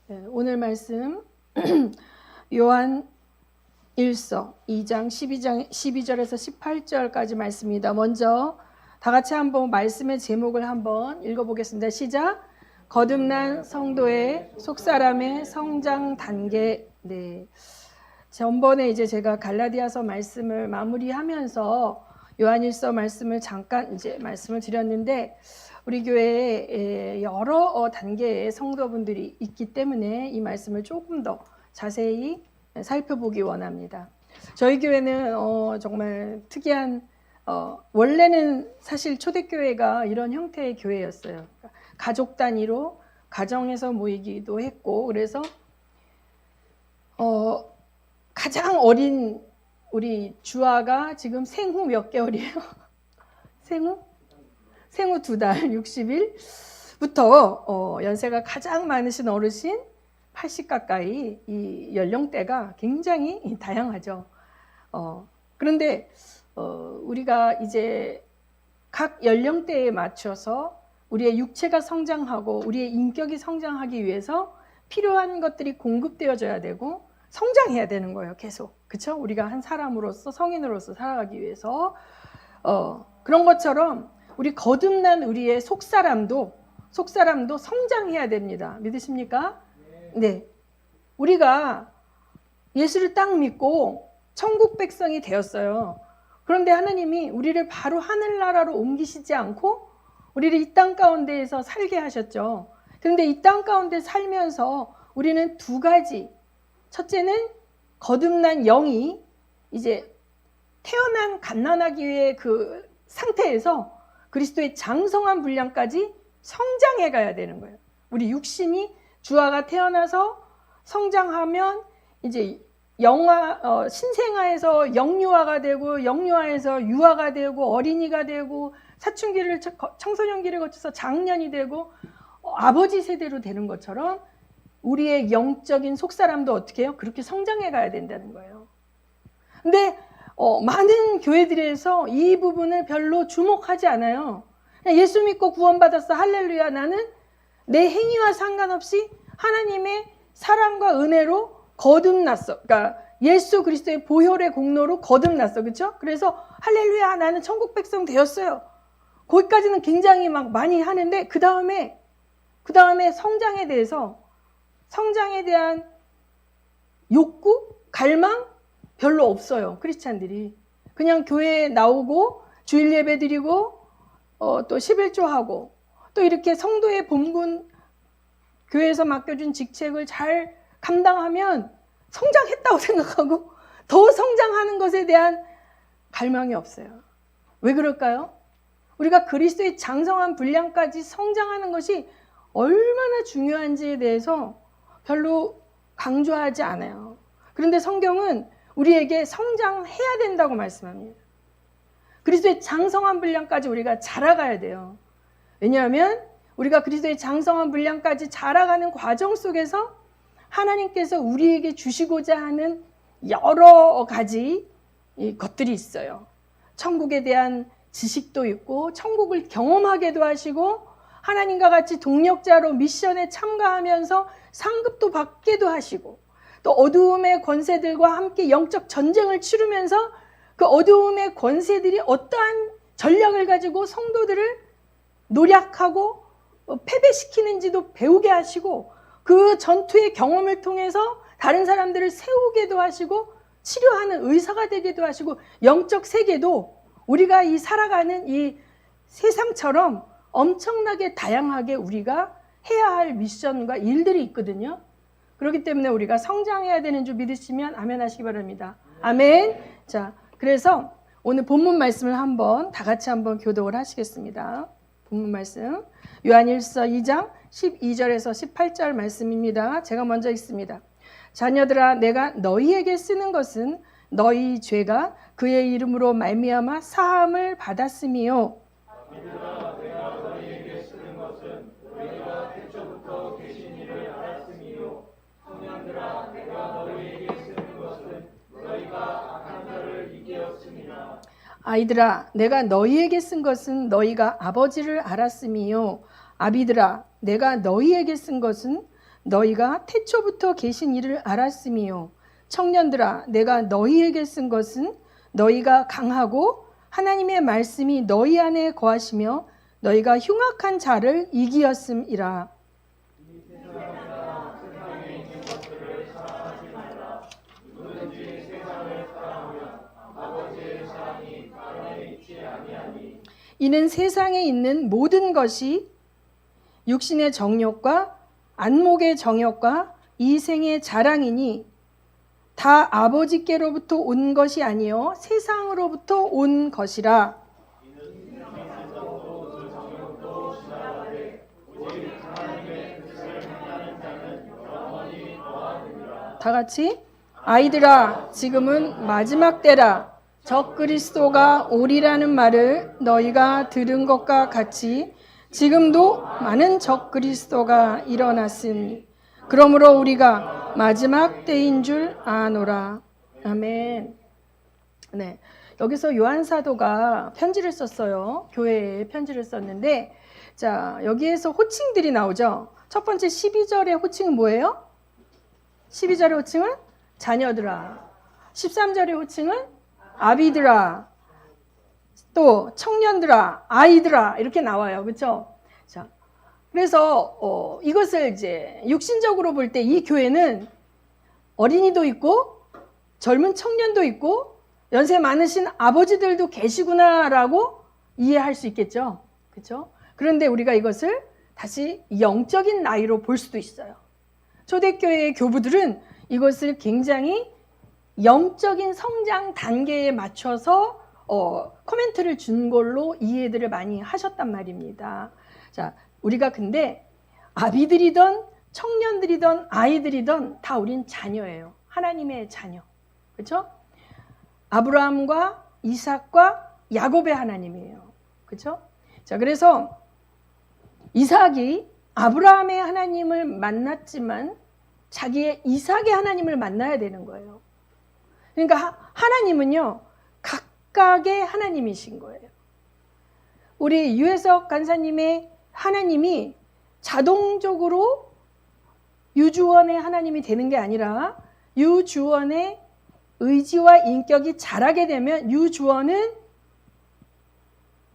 오늘 말씀 요한 1서 2장 12절에서 18절까지 말씀입니다. 먼저 다 같이 한번 말씀의 제목을 한번 읽어보겠습니다. 시작. 거듭난 성도의 속사람의 성장 단계. 전번에 이제 제가 갈라디아서 말씀을 마무리하면서 요한일서 말씀을 잠깐 이제 말씀을 드렸는데, 우리 교회에 여러 단계의 성도분들이 있기 때문에 이 말씀을 조금 더 자세히 살펴보기 원합니다. 저희 교회는 정말 특이한, 원래는 사실 초대교회가 이런 형태의 교회였어요. 가족 단위로 가정에서 모이기도 했고, 그래서 가장 어린 우리 주아가 지금 생후 몇 개월이에요? 생후 2달 60일부터 연세가 가장 많으신 어르신 80 가까이, 이 연령대가 굉장히 다양하죠. 그런데 우리가 이제 각 연령대에 맞춰서 우리의 육체가 성장하고 우리의 인격이 성장하기 위해서 필요한 것들이 공급되어져야 되고 성장해야 되는 거예요. 계속. 그렇죠? 우리가 한 사람으로서, 성인으로서 살아가기 위해서 그런 것처럼 우리 거듭난 우리의 속사람도 성장해야 됩니다. 믿으십니까? 네. 우리가 예수를 딱 믿고 천국 백성이 되었어요. 그런데 하나님이 우리를 바로 하늘나라로 옮기시지 않고 우리를 이 땅 가운데에서 살게 하셨죠. 그런데 이 땅 가운데 살면서 우리는 두 가지. 첫째는 거듭난 영이 이제 태어난 갓난아기 위해 그 상태에서 그리스도의 장성한 분량까지 성장해 가야 되는 거예요. 우리 육신이 주아가 태어나서 성장하면 이제 신생아에서 영유아가 되고, 영유아에서 유아가 되고, 어린이가 되고, 사춘기를 청소년기를 거쳐서 장년이 되고, 아버지 세대로 되는 것처럼 우리의 영적인 속사람도 어떻게 해요? 그렇게 성장해 가야 된다는 거예요. 근데 많은 교회들에서 이 부분을 별로 주목하지 않아요. 예수 믿고 구원받았어, 할렐루야, 나는 내 행위와 상관없이 하나님의 사랑과 은혜로 거듭났어. 그러니까 예수 그리스도의 보혈의 공로로 거듭났어. 그렇죠? 그래서 할렐루야, 나는 천국 백성 되었어요. 거기까지는 굉장히 막 많이 하는데 그 다음에 성장에 대한 욕구, 갈망 별로 없어요. 크리스찬들이 그냥 교회에 나오고 주일 예배 드리고 또 11조하고 또 이렇게 성도의 본분, 교회에서 맡겨준 직책을 잘 감당하면 성장했다고 생각하고 더 성장하는 것에 대한 갈망이 없어요. 왜 그럴까요? 우리가 그리스도의 장성한 분량까지 성장하는 것이 얼마나 중요한지에 대해서 별로 강조하지 않아요. 그런데 성경은 우리에게 성장해야 된다고 말씀합니다. 그리스도의 장성한 분량까지 우리가 자라가야 돼요. 왜냐하면 우리가 그리스도의 장성한 분량까지 자라가는 과정 속에서 하나님께서 우리에게 주시고자 하는 여러 가지 것들이 있어요. 천국에 대한 지식도 있고, 천국을 경험하게도 하시고, 하나님과 같이 동력자로 미션에 참가하면서 상급도 받게도 하시고, 또 어두움의 권세들과 함께 영적 전쟁을 치르면서 그 어두움의 권세들이 어떠한 전략을 가지고 성도들을 노략하고 패배시키는지도 배우게 하시고, 그 전투의 경험을 통해서 다른 사람들을 세우게도 하시고 치료하는 의사가 되기도 하시고, 영적 세계도 우리가 이 살아가는 이 세상처럼 엄청나게 다양하게 우리가 해야 할 미션과 일들이 있거든요. 그렇기 때문에 우리가 성장해야 되는 줄 믿으시면 아멘 하시기 바랍니다. 아멘. 자, 그래서 오늘 본문 말씀을 다 같이 한번 교독을 하시겠습니다. 본문 말씀 요한일서 2장 12절에서 18절 말씀입니다. 제가 먼저 읽습니다. 자녀들아, 내가 너희에게 쓰는 것은 너희 죄가 그의 이름으로 말미암아 사함을 받았음이요. 아비들아, 내가 너희에게 쓰는 것은 너희가 태초부터 계신 이를 알았음이요. 소년들아, 내가 너희에게 쓰는 것은 너희가 악한 자를 이기었음이라. 아이들아, 내가 너희에게 쓴 것은 너희가 아버지를 알았음이요. 아비들아, 내가 너희에게 쓴 것은 너희가 태초부터 계신 이를 알았음이요 청년들아 내가 너희에게 쓴 것은 너희가 강하고 하나님의 말씀이 너희 안에 거하시며 너희가 흉악한 자를 이기었음이라. 이는 세상에 있는 모든 것이 육신의 정욕과 안목의 정욕과 이생의 자랑이니 다 아버지께로부터 온 것이 아니요 세상으로부터 온 것이라. 다 같이 아이들아 지금은 마지막 때라. 적그리스도가 오리라는 말을 너희가 들은 것과 같이 지금도 많은 적그리스도가 일어났으니 그러므로 우리가 마지막 때인 줄 아노라. 아멘. 네, 여기서 요한 사도가 편지를 썼어요. 교회에 편지를 썼는데, 자 여기에서 호칭들이 나오죠. 첫 번째 12절의 호칭은 뭐예요? 12절의 호칭은 자녀들아. 13절의 호칭은 아비들아. 또 청년들아, 아이들아 이렇게 나와요. 그렇죠? 자, 그래서 이것을 이제 육신적으로 볼 때 이 교회는 어린이도 있고 젊은 청년도 있고 연세 많으신 아버지들도 계시구나라고 이해할 수 있겠죠. 그렇죠? 그런데 우리가 이것을 다시 영적인 나이로 볼 수도 있어요. 초대교회의 교부들은 이것을 굉장히 영적인 성장 단계에 맞춰서 코멘트를 준 걸로 이해들을 많이 하셨단 말입니다. 자, 우리가 근데 아비들이든 청년들이든 아이들이든 다 우린 자녀예요. 하나님의 자녀. 그렇죠? 아브라함과 이삭과 야곱의 하나님이에요. 그렇죠? 자, 그래서 이삭이 아브라함의 하나님을 만났지만 자기의 이삭의 하나님을 만나야 되는 거예요. 그러니까 하나님은요 각각의 하나님이신 거예요. 우리 유혜석 간사님의 하나님이 자동적으로 유주원의 하나님이 되는 게 아니라 유주원의 의지와 인격이 자라게 되면 유주원은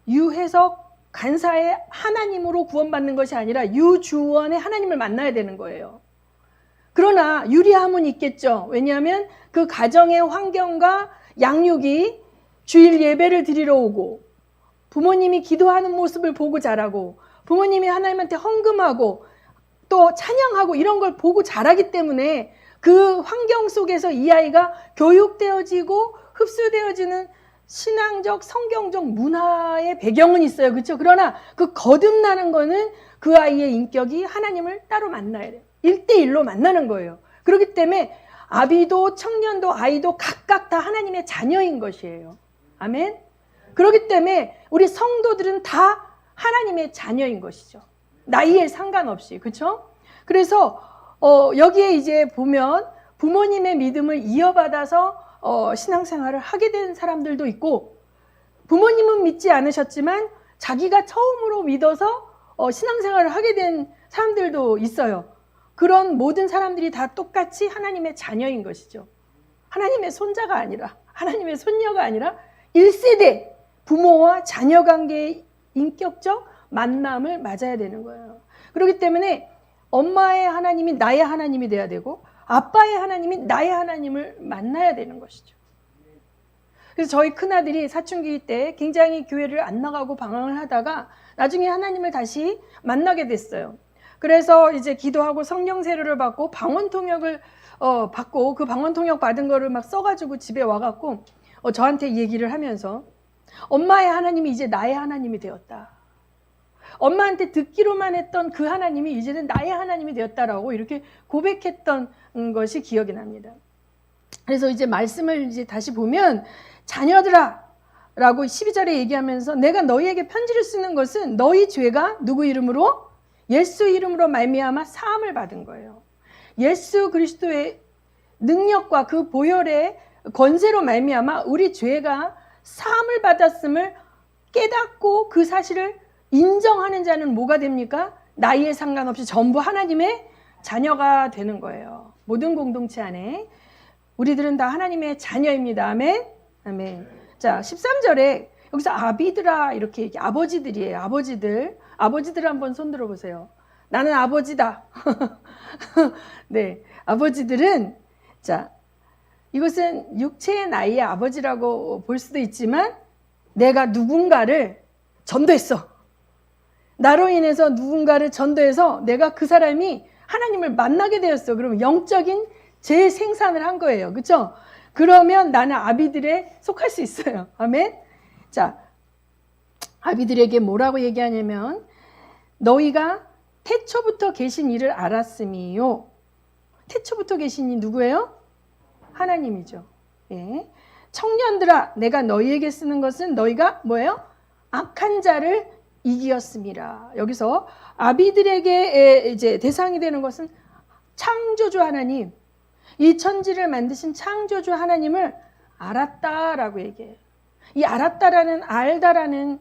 유혜석 간사의 하나님으로 구원받는 것이 아니라 유주원의 하나님을 만나야 되는 거예요. 그러나 유리함은 있겠죠. 왜냐하면 그 가정의 환경과 양육이 주일 예배를 드리러 오고 부모님이 기도하는 모습을 보고 자라고 부모님이 하나님한테 헌금하고 또 찬양하고 이런 걸 보고 자라기 때문에 그 환경 속에서 이 아이가 교육되어지고 흡수되어지는 신앙적 성경적 문화의 배경은 있어요. 그렇죠? 그러나 그 거듭나는 거는 그 아이의 인격이 하나님을 따로 만나야 돼요. 1대1로 만나는 거예요. 그렇기 때문에 아비도 청년도 아이도 각각 다 하나님의 자녀인 것이에요. 아멘. 그렇기 때문에 우리 성도들은 다 하나님의 자녀인 것이죠. 나이에 상관없이. 그렇죠? 그래서 여기에 이제 보면 부모님의 믿음을 이어받아서 신앙생활을 하게 된 사람들도 있고 부모님은 믿지 않으셨지만 자기가 처음으로 믿어서 신앙생활을 하게 된 사람들도 있어요. 그런 모든 사람들이 다 똑같이 하나님의 자녀인 것이죠. 하나님의 손자가 아니라 하나님의 손녀가 아니라 1세대 부모와 자녀 관계의 인격적 만남을 맞아야 되는 거예요. 그렇기 때문에 엄마의 하나님이 나의 하나님이 돼야 되고 아빠의 하나님이 나의 하나님을 만나야 되는 것이죠. 그래서 저희 큰아들이 사춘기 때 굉장히 교회를 안 나가고 방황을 하다가 나중에 하나님을 다시 만나게 됐어요. 그래서 이제 기도하고 성령 세례를 받고 방언 통역을 받고 그 방언 통역 받은 거를 막 써가지고 집에 와갖고 저한테 얘기를 하면서 엄마의 하나님이 이제 나의 하나님이 되었다. 엄마한테 듣기로만 했던 그 하나님이 이제는 나의 하나님이 되었다라고 이렇게 고백했던 것이 기억이 납니다. 그래서 이제 말씀을 이제 다시 보면 자녀들아 라고 12절에 얘기하면서 내가 너희에게 편지를 쓰는 것은 너희 죄가 누구 이름으로? 예수 이름으로 말미암아 사함을 받은 거예요. 예수 그리스도의 능력과 그 보혈의 권세로 말미암아 우리 죄가 사함을 받았음을 깨닫고 그 사실을 인정하는 자는 뭐가 됩니까? 나이에 상관없이 전부 하나님의 자녀가 되는 거예요. 모든 공동체 안에 우리들은 다 하나님의 자녀입니다. 아멘. 아멘. 자, 13절에 여기서 아비들아 이렇게 아버지들이에요. 아버지들 한번 손 들어 보세요. 나는 아버지다. 네, 아버지들은 자, 이것은 육체의 나이의 아버지라고 볼 수도 있지만 내가 누군가를 전도했어. 나로 인해서 누군가를 전도해서 내가 그 사람이 하나님을 만나게 되었어. 그러면 영적인 재생산을 한 거예요. 그렇죠? 그러면 나는 아비들에 속할 수 있어요. 아멘. 자, 아비들에게 뭐라고 얘기하냐면 너희가 태초부터 계신 이를 알았음이요. 태초부터 계신 이 누구예요? 하나님이죠. 예. 청년들아, 내가 너희에게 쓰는 것은 너희가 뭐예요? 악한 자를 이기었음이라. 여기서 아비들에게 이제 대상이 되는 것은 창조주 하나님, 이 천지를 만드신 창조주 하나님을 알았다라고 얘기해요. 이 알았다라는 알다라는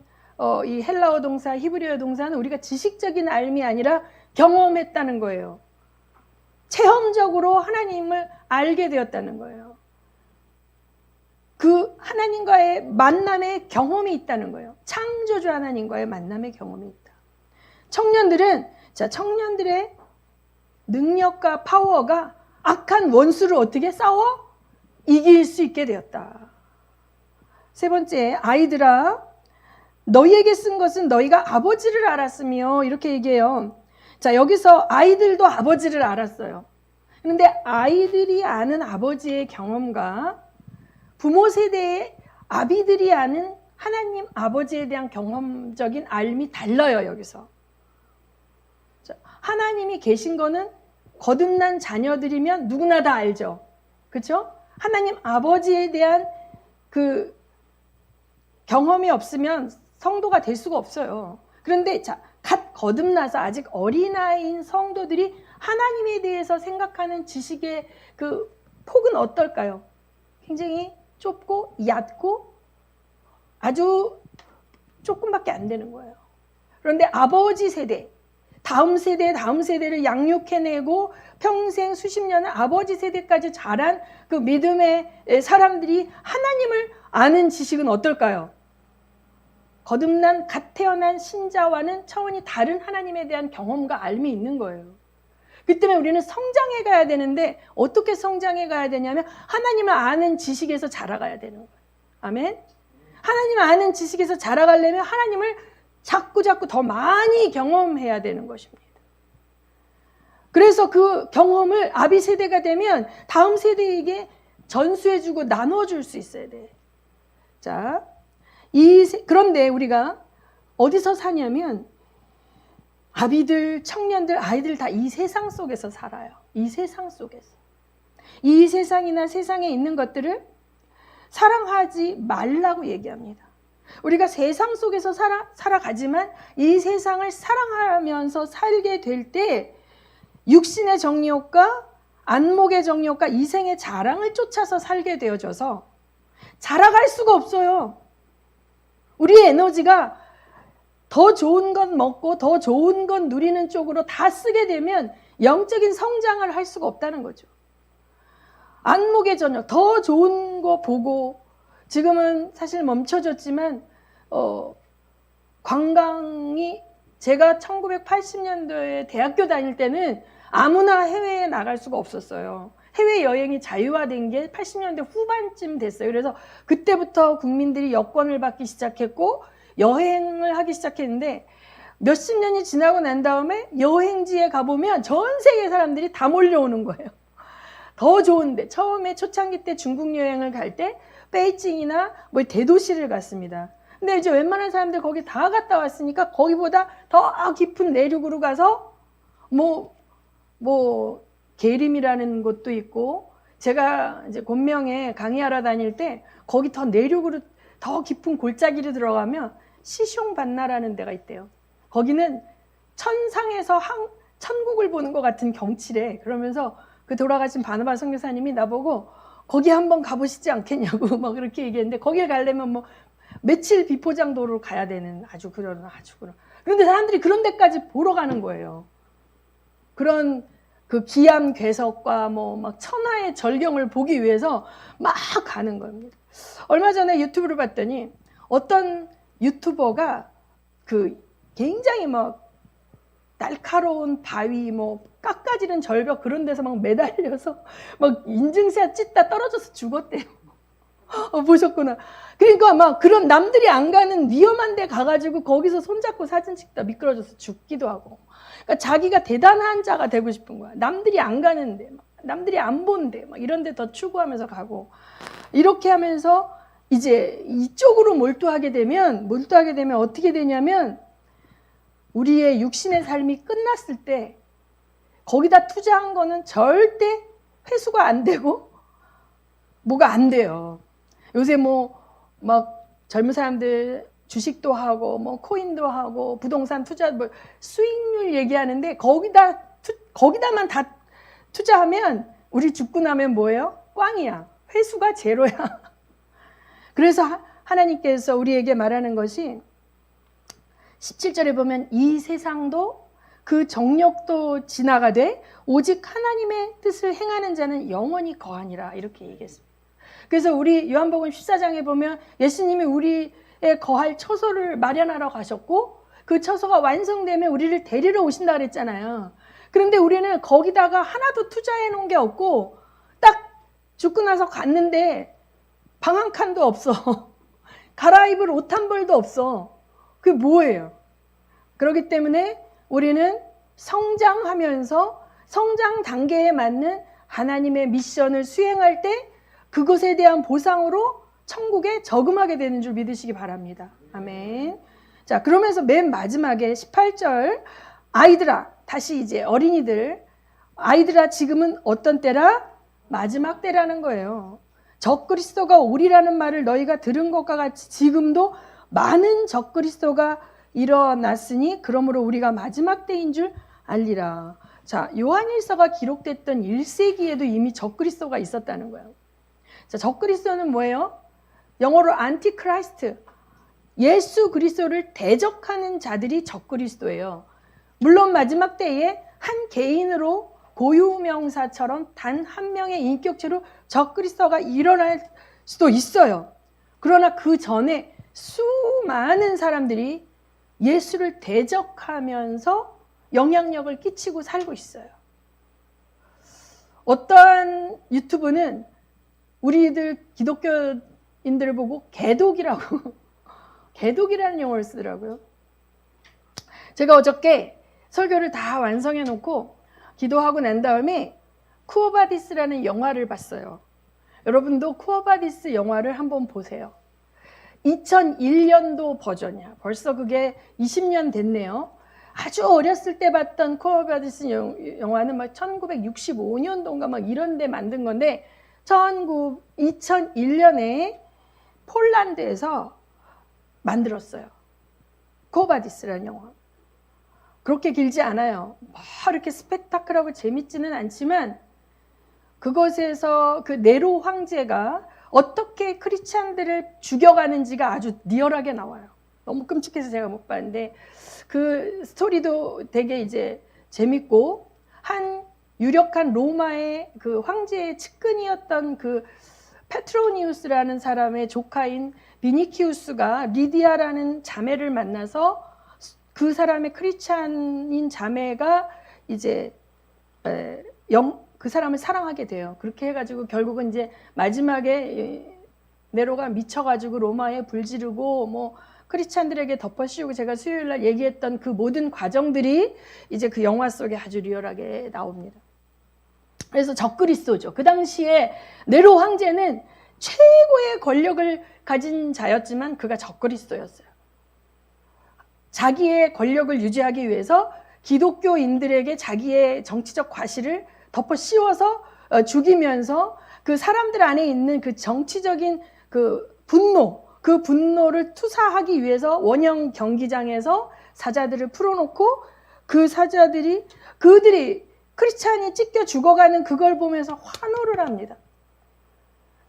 이 헬라어 동사, 히브리어 동사는 우리가 지식적인 알미 아니라 경험했다는 거예요. 체험적으로 하나님을 알게 되었다는 거예요. 그 하나님과의 만남의 경험이 있다는 거예요. 창조주 하나님과의 만남의 경험이 있다. 청년들은 청년들의 능력과 파워가 악한 원수를 어떻게 싸워 이길 수 있게 되었다. 세 번째, 아이들아 너희에게 쓴 것은 너희가 아버지를 알았으며 이렇게 얘기해요. 자, 여기서 아이들도 아버지를 알았어요. 그런데 아이들이 아는 아버지의 경험과 부모 세대의 아비들이 아는 하나님 아버지에 대한 경험적인 알미 달라요. 여기서 자, 하나님이 계신 거는 거듭난 자녀들이면 누구나 다 알죠. 그렇죠? 하나님 아버지에 대한 그 경험이 없으면 성도가 될 수가 없어요. 그런데 자, 갓 거듭나서 아직 어린아이인 성도들이 하나님에 대해서 생각하는 지식의 그 폭은 어떨까요? 굉장히 좁고 얕고 아주 조금밖에 안 되는 거예요. 그런데 아버지 세대, 다음 세대를 양육해내고 평생 수십 년을 아버지 세대까지 자란 그 믿음의 사람들이 하나님을 아는 지식은 어떨까요? 거듭난 갓 태어난 신자와는 차원이 다른 하나님에 대한 경험과 알미 있는 거예요. 그 때문에 우리는 성장해 가야 되는데 어떻게 성장해 가야 되냐면 하나님을 아는 지식에서 자라가야 되는 거예요. 아멘. 하나님을 아는 지식에서 자라가려면 하나님을 자꾸 더 많이 경험해야 되는 것입니다. 그래서 그 경험을 아비 세대가 되면 다음 세대에게 전수해주고 나눠줄 수 있어야 돼. 자, 그런데 우리가 어디서 사냐면 아비들, 청년들, 아이들 다 이 세상 속에서 살아요. 이 세상 속에서. 이 세상이나 세상에 있는 것들을 사랑하지 말라고 얘기합니다. 우리가 세상 속에서 살아가지만 이 세상을 사랑하면서 살게 될 때 육신의 정욕과 안목의 정욕과 이생의 자랑을 쫓아서 살게 되어져서 자라갈 수가 없어요. 우리의 에너지가 더 좋은 것 먹고 더 좋은 것 누리는 쪽으로 다 쓰게 되면 영적인 성장을 할 수가 없다는 거죠. 안목의 저녁, 더 좋은 거 보고 지금은 사실 멈춰졌지만 관광이 제가 1980년도에 대학교 다닐 때는 아무나 해외에 나갈 수가 없었어요. 해외여행이 자유화된 게 80년대 후반쯤 됐어요. 그래서 그때부터 국민들이 여권을 받기 시작했고 여행을 하기 시작했는데 몇십 년이 지나고 난 다음에 여행지에 가보면 전 세계 사람들이 다 몰려오는 거예요. 더 좋은데 처음에 초창기 때 중국 여행을 갈 때 베이징이나 뭐 대도시를 갔습니다. 근데 이제 웬만한 사람들 거기 다 갔다 왔으니까 거기보다 더 깊은 내륙으로 가서 뭐 계림이라는 곳도 있고 제가 이제 곤명에 강의하러 다닐 때 거기 더 내륙으로 더 깊은 골짜기로 들어가면 시숑반나라는 데가 있대요. 거기는 천상에서 천국을 보는 것 같은 경치래. 그러면서 그 돌아가신 바나바 선교사님이 나보고 거기 한번 가보시지 않겠냐고 막 그렇게 얘기했는데 거기를 가려면 뭐 며칠 비포장도로 가야 되는 아주 그런. 그런데 사람들이 그런 데까지 보러 가는 거예요. 그런 그 기암 괴석과 뭐 막 천하의 절경을 보기 위해서 막 가는 겁니다. 얼마 전에 유튜브를 봤더니 어떤 유튜버가 그 굉장히 막 날카로운 바위, 뭐 깎아지는 절벽 그런 데서 막 매달려서 막 인증샷 찍다 떨어져서 죽었대요. 보셨구나. 그러니까 막 그런 남들이 안 가는 위험한 데 가가지고 거기서 손잡고 사진 찍다 미끄러져서 죽기도 하고. 그러니까 자기가 대단한 자가 되고 싶은 거야. 남들이 안 가는데, 남들이 안 본데, 막 이런 데 더 추구하면서 가고. 이렇게 하면서 이제 이쪽으로 몰두하게 되면 어떻게 되냐면 우리의 육신의 삶이 끝났을 때 거기다 투자한 거는 절대 회수가 안 되고 뭐가 안 돼요. 요새 뭐 막 젊은 사람들 주식도 하고 뭐 코인도 하고 부동산 투자 뭐 수익률 얘기하는데 거기다만 다 투자하면 우리 죽고 나면 뭐예요? 꽝이야. 회수가 제로야. 그래서 하나님께서 우리에게 말하는 것이 17절에 보면 이 세상도 그 정력도 지나가되 오직 하나님의 뜻을 행하는 자는 영원히 거하니라 이렇게 얘기했습니다. 그래서 우리 요한복음 14장에 보면 예수님이 우리의 거할 처소를 마련하러 가셨고 그 처소가 완성되면 우리를 데리러 오신다 그랬잖아요. 그런데 우리는 거기다가 하나도 투자해 놓은 게 없고 딱 죽고 나서 갔는데 방 한 칸도 없어. 갈아입을 옷 한 벌도 없어. 그게 뭐예요? 그렇기 때문에 우리는 성장하면서 성장 단계에 맞는 하나님의 미션을 수행할 때 그것에 대한 보상으로 천국에 저금하게 되는 줄 믿으시기 바랍니다. 아멘. 자, 그러면서 맨 마지막에 18절 아이들아, 다시 이제 어린이들 아이들아 지금은 어떤 때라? 마지막 때라는 거예요. 적그리스도가 오리라는 말을 너희가 들은 것과 같이 지금도 많은 적그리스도가 일어났으니 그러므로 우리가 마지막 때인 줄 알리라. 자, 요한일서가 기록됐던 1세기에도 이미 적그리스도가 있었다는 거예요. 자, 적그리스도는 뭐예요? 영어로 안티크라이스트. 예수 그리스도를 대적하는 자들이 적그리스도예요. 물론 마지막 때에 한 개인으로 고유명사처럼 단 한 명의 인격체로 적그리스도가 일어날 수도 있어요. 그러나 그 전에 수많은 사람들이 예수를 대적하면서 영향력을 끼치고 살고 있어요. 어떠한 유튜브는 우리들 기독교인들을 보고 개독이라고 개독이라는 용어를 쓰더라고요. 제가 어저께 설교를 다 완성해 놓고 기도하고 난 다음에 쿠어바디스라는 영화를 봤어요. 여러분도 쿠어바디스 영화를 한번 보세요. 2001년도 버전이야. 벌써 그게 20년 됐네요. 아주 어렸을 때 봤던 쿠어바디스 영화는 막 1965년도인가 막 이런 데 만든 건데 2001년에 폴란드에서 만들었어요. 쿠어바디스라는 영화. 그렇게 길지 않아요. 뭐 이렇게 스펙타클하고 재밌지는 않지만 그것에서 그 네로 황제가 어떻게 크리스찬들을 죽여가는지가 아주 리얼하게 나와요. 너무 끔찍해서 제가 못 봤는데 그 스토리도 되게 이제 재밌고 한 유력한 로마의 그 황제의 측근이었던 그 페트로니우스라는 사람의 조카인 비니키우스가 리디아라는 자매를 만나서 그 사람의 크리스찬인 자매가 이제 그 사람을 사랑하게 돼요. 그렇게 해가지고 결국은 이제 마지막에 네로가 미쳐가지고 로마에 불지르고 뭐 크리스찬들에게 덮어씌우고 제가 수요일날 얘기했던 그 모든 과정들이 이제 그 영화 속에 아주 리얼하게 나옵니다. 그래서 적그리스도죠. 그 당시에 네로 황제는 최고의 권력을 가진 자였지만 그가 적그리스도였어요. 자기의 권력을 유지하기 위해서 기독교인들에게 자기의 정치적 과실을 덮어 씌워서 죽이면서 그 사람들 안에 있는 그 정치적인 그 분노, 그 분노를 투사하기 위해서 원형 경기장에서 사자들을 풀어놓고 그 사자들이 그들이 크리스찬이 찢겨 죽어가는 그걸 보면서 환호를 합니다.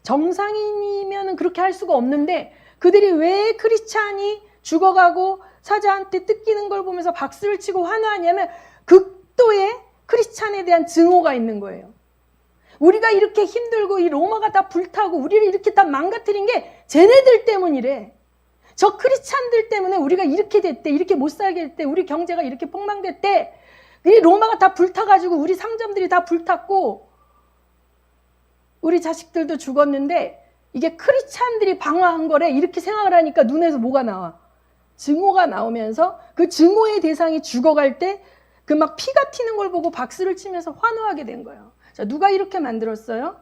정상인이면 그렇게 할 수가 없는데 그들이 왜 크리스찬이 죽어가고 사자한테 뜯기는 걸 보면서 박수를 치고 환호하냐면 극도의 크리스찬에 대한 증오가 있는 거예요. 우리가 이렇게 힘들고 이 로마가 다 불타고 우리를 이렇게 다 망가뜨린 게 쟤네들 때문이래. 저 크리스찬들 때문에 우리가 이렇게 됐대. 이렇게 못 살게 됐대. 우리 경제가 이렇게 폭망됐대. 이 로마가 다 불타가지고 우리 상점들이 다 불탔고 우리 자식들도 죽었는데 이게 크리스찬들이 방어한 거래. 이렇게 생각을 하니까 눈에서 뭐가 나와? 증오가 나오면서 그 증오의 대상이 죽어갈 때 그 막 피가 튀는 걸 보고 박수를 치면서 환호하게 된 거예요. 자, 누가 이렇게 만들었어요?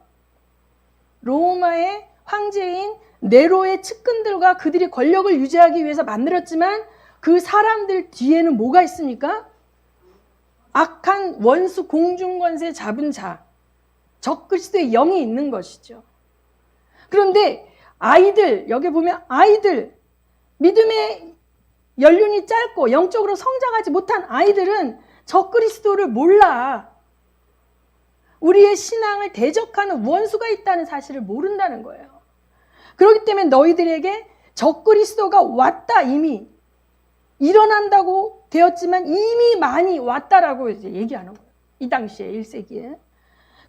로마의 황제인 네로의 측근들과 그들이 권력을 유지하기 위해서 만들었지만 그 사람들 뒤에는 뭐가 있습니까? 악한 원수 공중권세 잡은 자, 적그리스도의 영이 있는 것이죠. 그런데 아이들, 여기 보면 아이들, 믿음의 연륜이 짧고 영적으로 성장하지 못한 아이들은 적그리스도를 몰라. 우리의 신앙을 대적하는 원수가 있다는 사실을 모른다는 거예요. 그렇기 때문에 너희들에게 적그리스도가 왔다, 이미 일어난다고 되었지만 이미 많이 왔다라고 이제 얘기하는 거예요. 이 당시에 1세기에.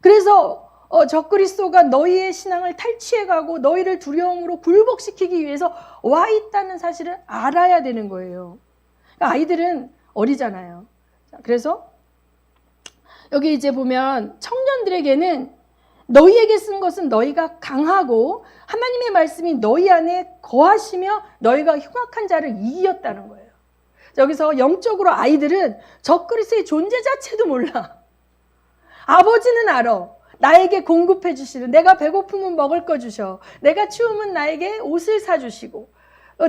그래서 적그리스도가 너희의 신앙을 탈취해가고 너희를 두려움으로 굴복시키기 위해서 와 있다는 사실을 알아야 되는 거예요. 그러니까 아이들은 어리잖아요. 그래서 여기 이제 보면 청년들에게는 너희에게 쓴 것은 너희가 강하고 하나님의 말씀이 너희 안에 거하시며 너희가 흉악한 자를 이겼다는 거예요. 여기서 영적으로 아이들은 적그리스도의 존재 자체도 몰라. 아버지는 알아. 나에게 공급해 주시는, 내가 배고프면 먹을 거 주셔. 내가 추우면 나에게 옷을 사주시고,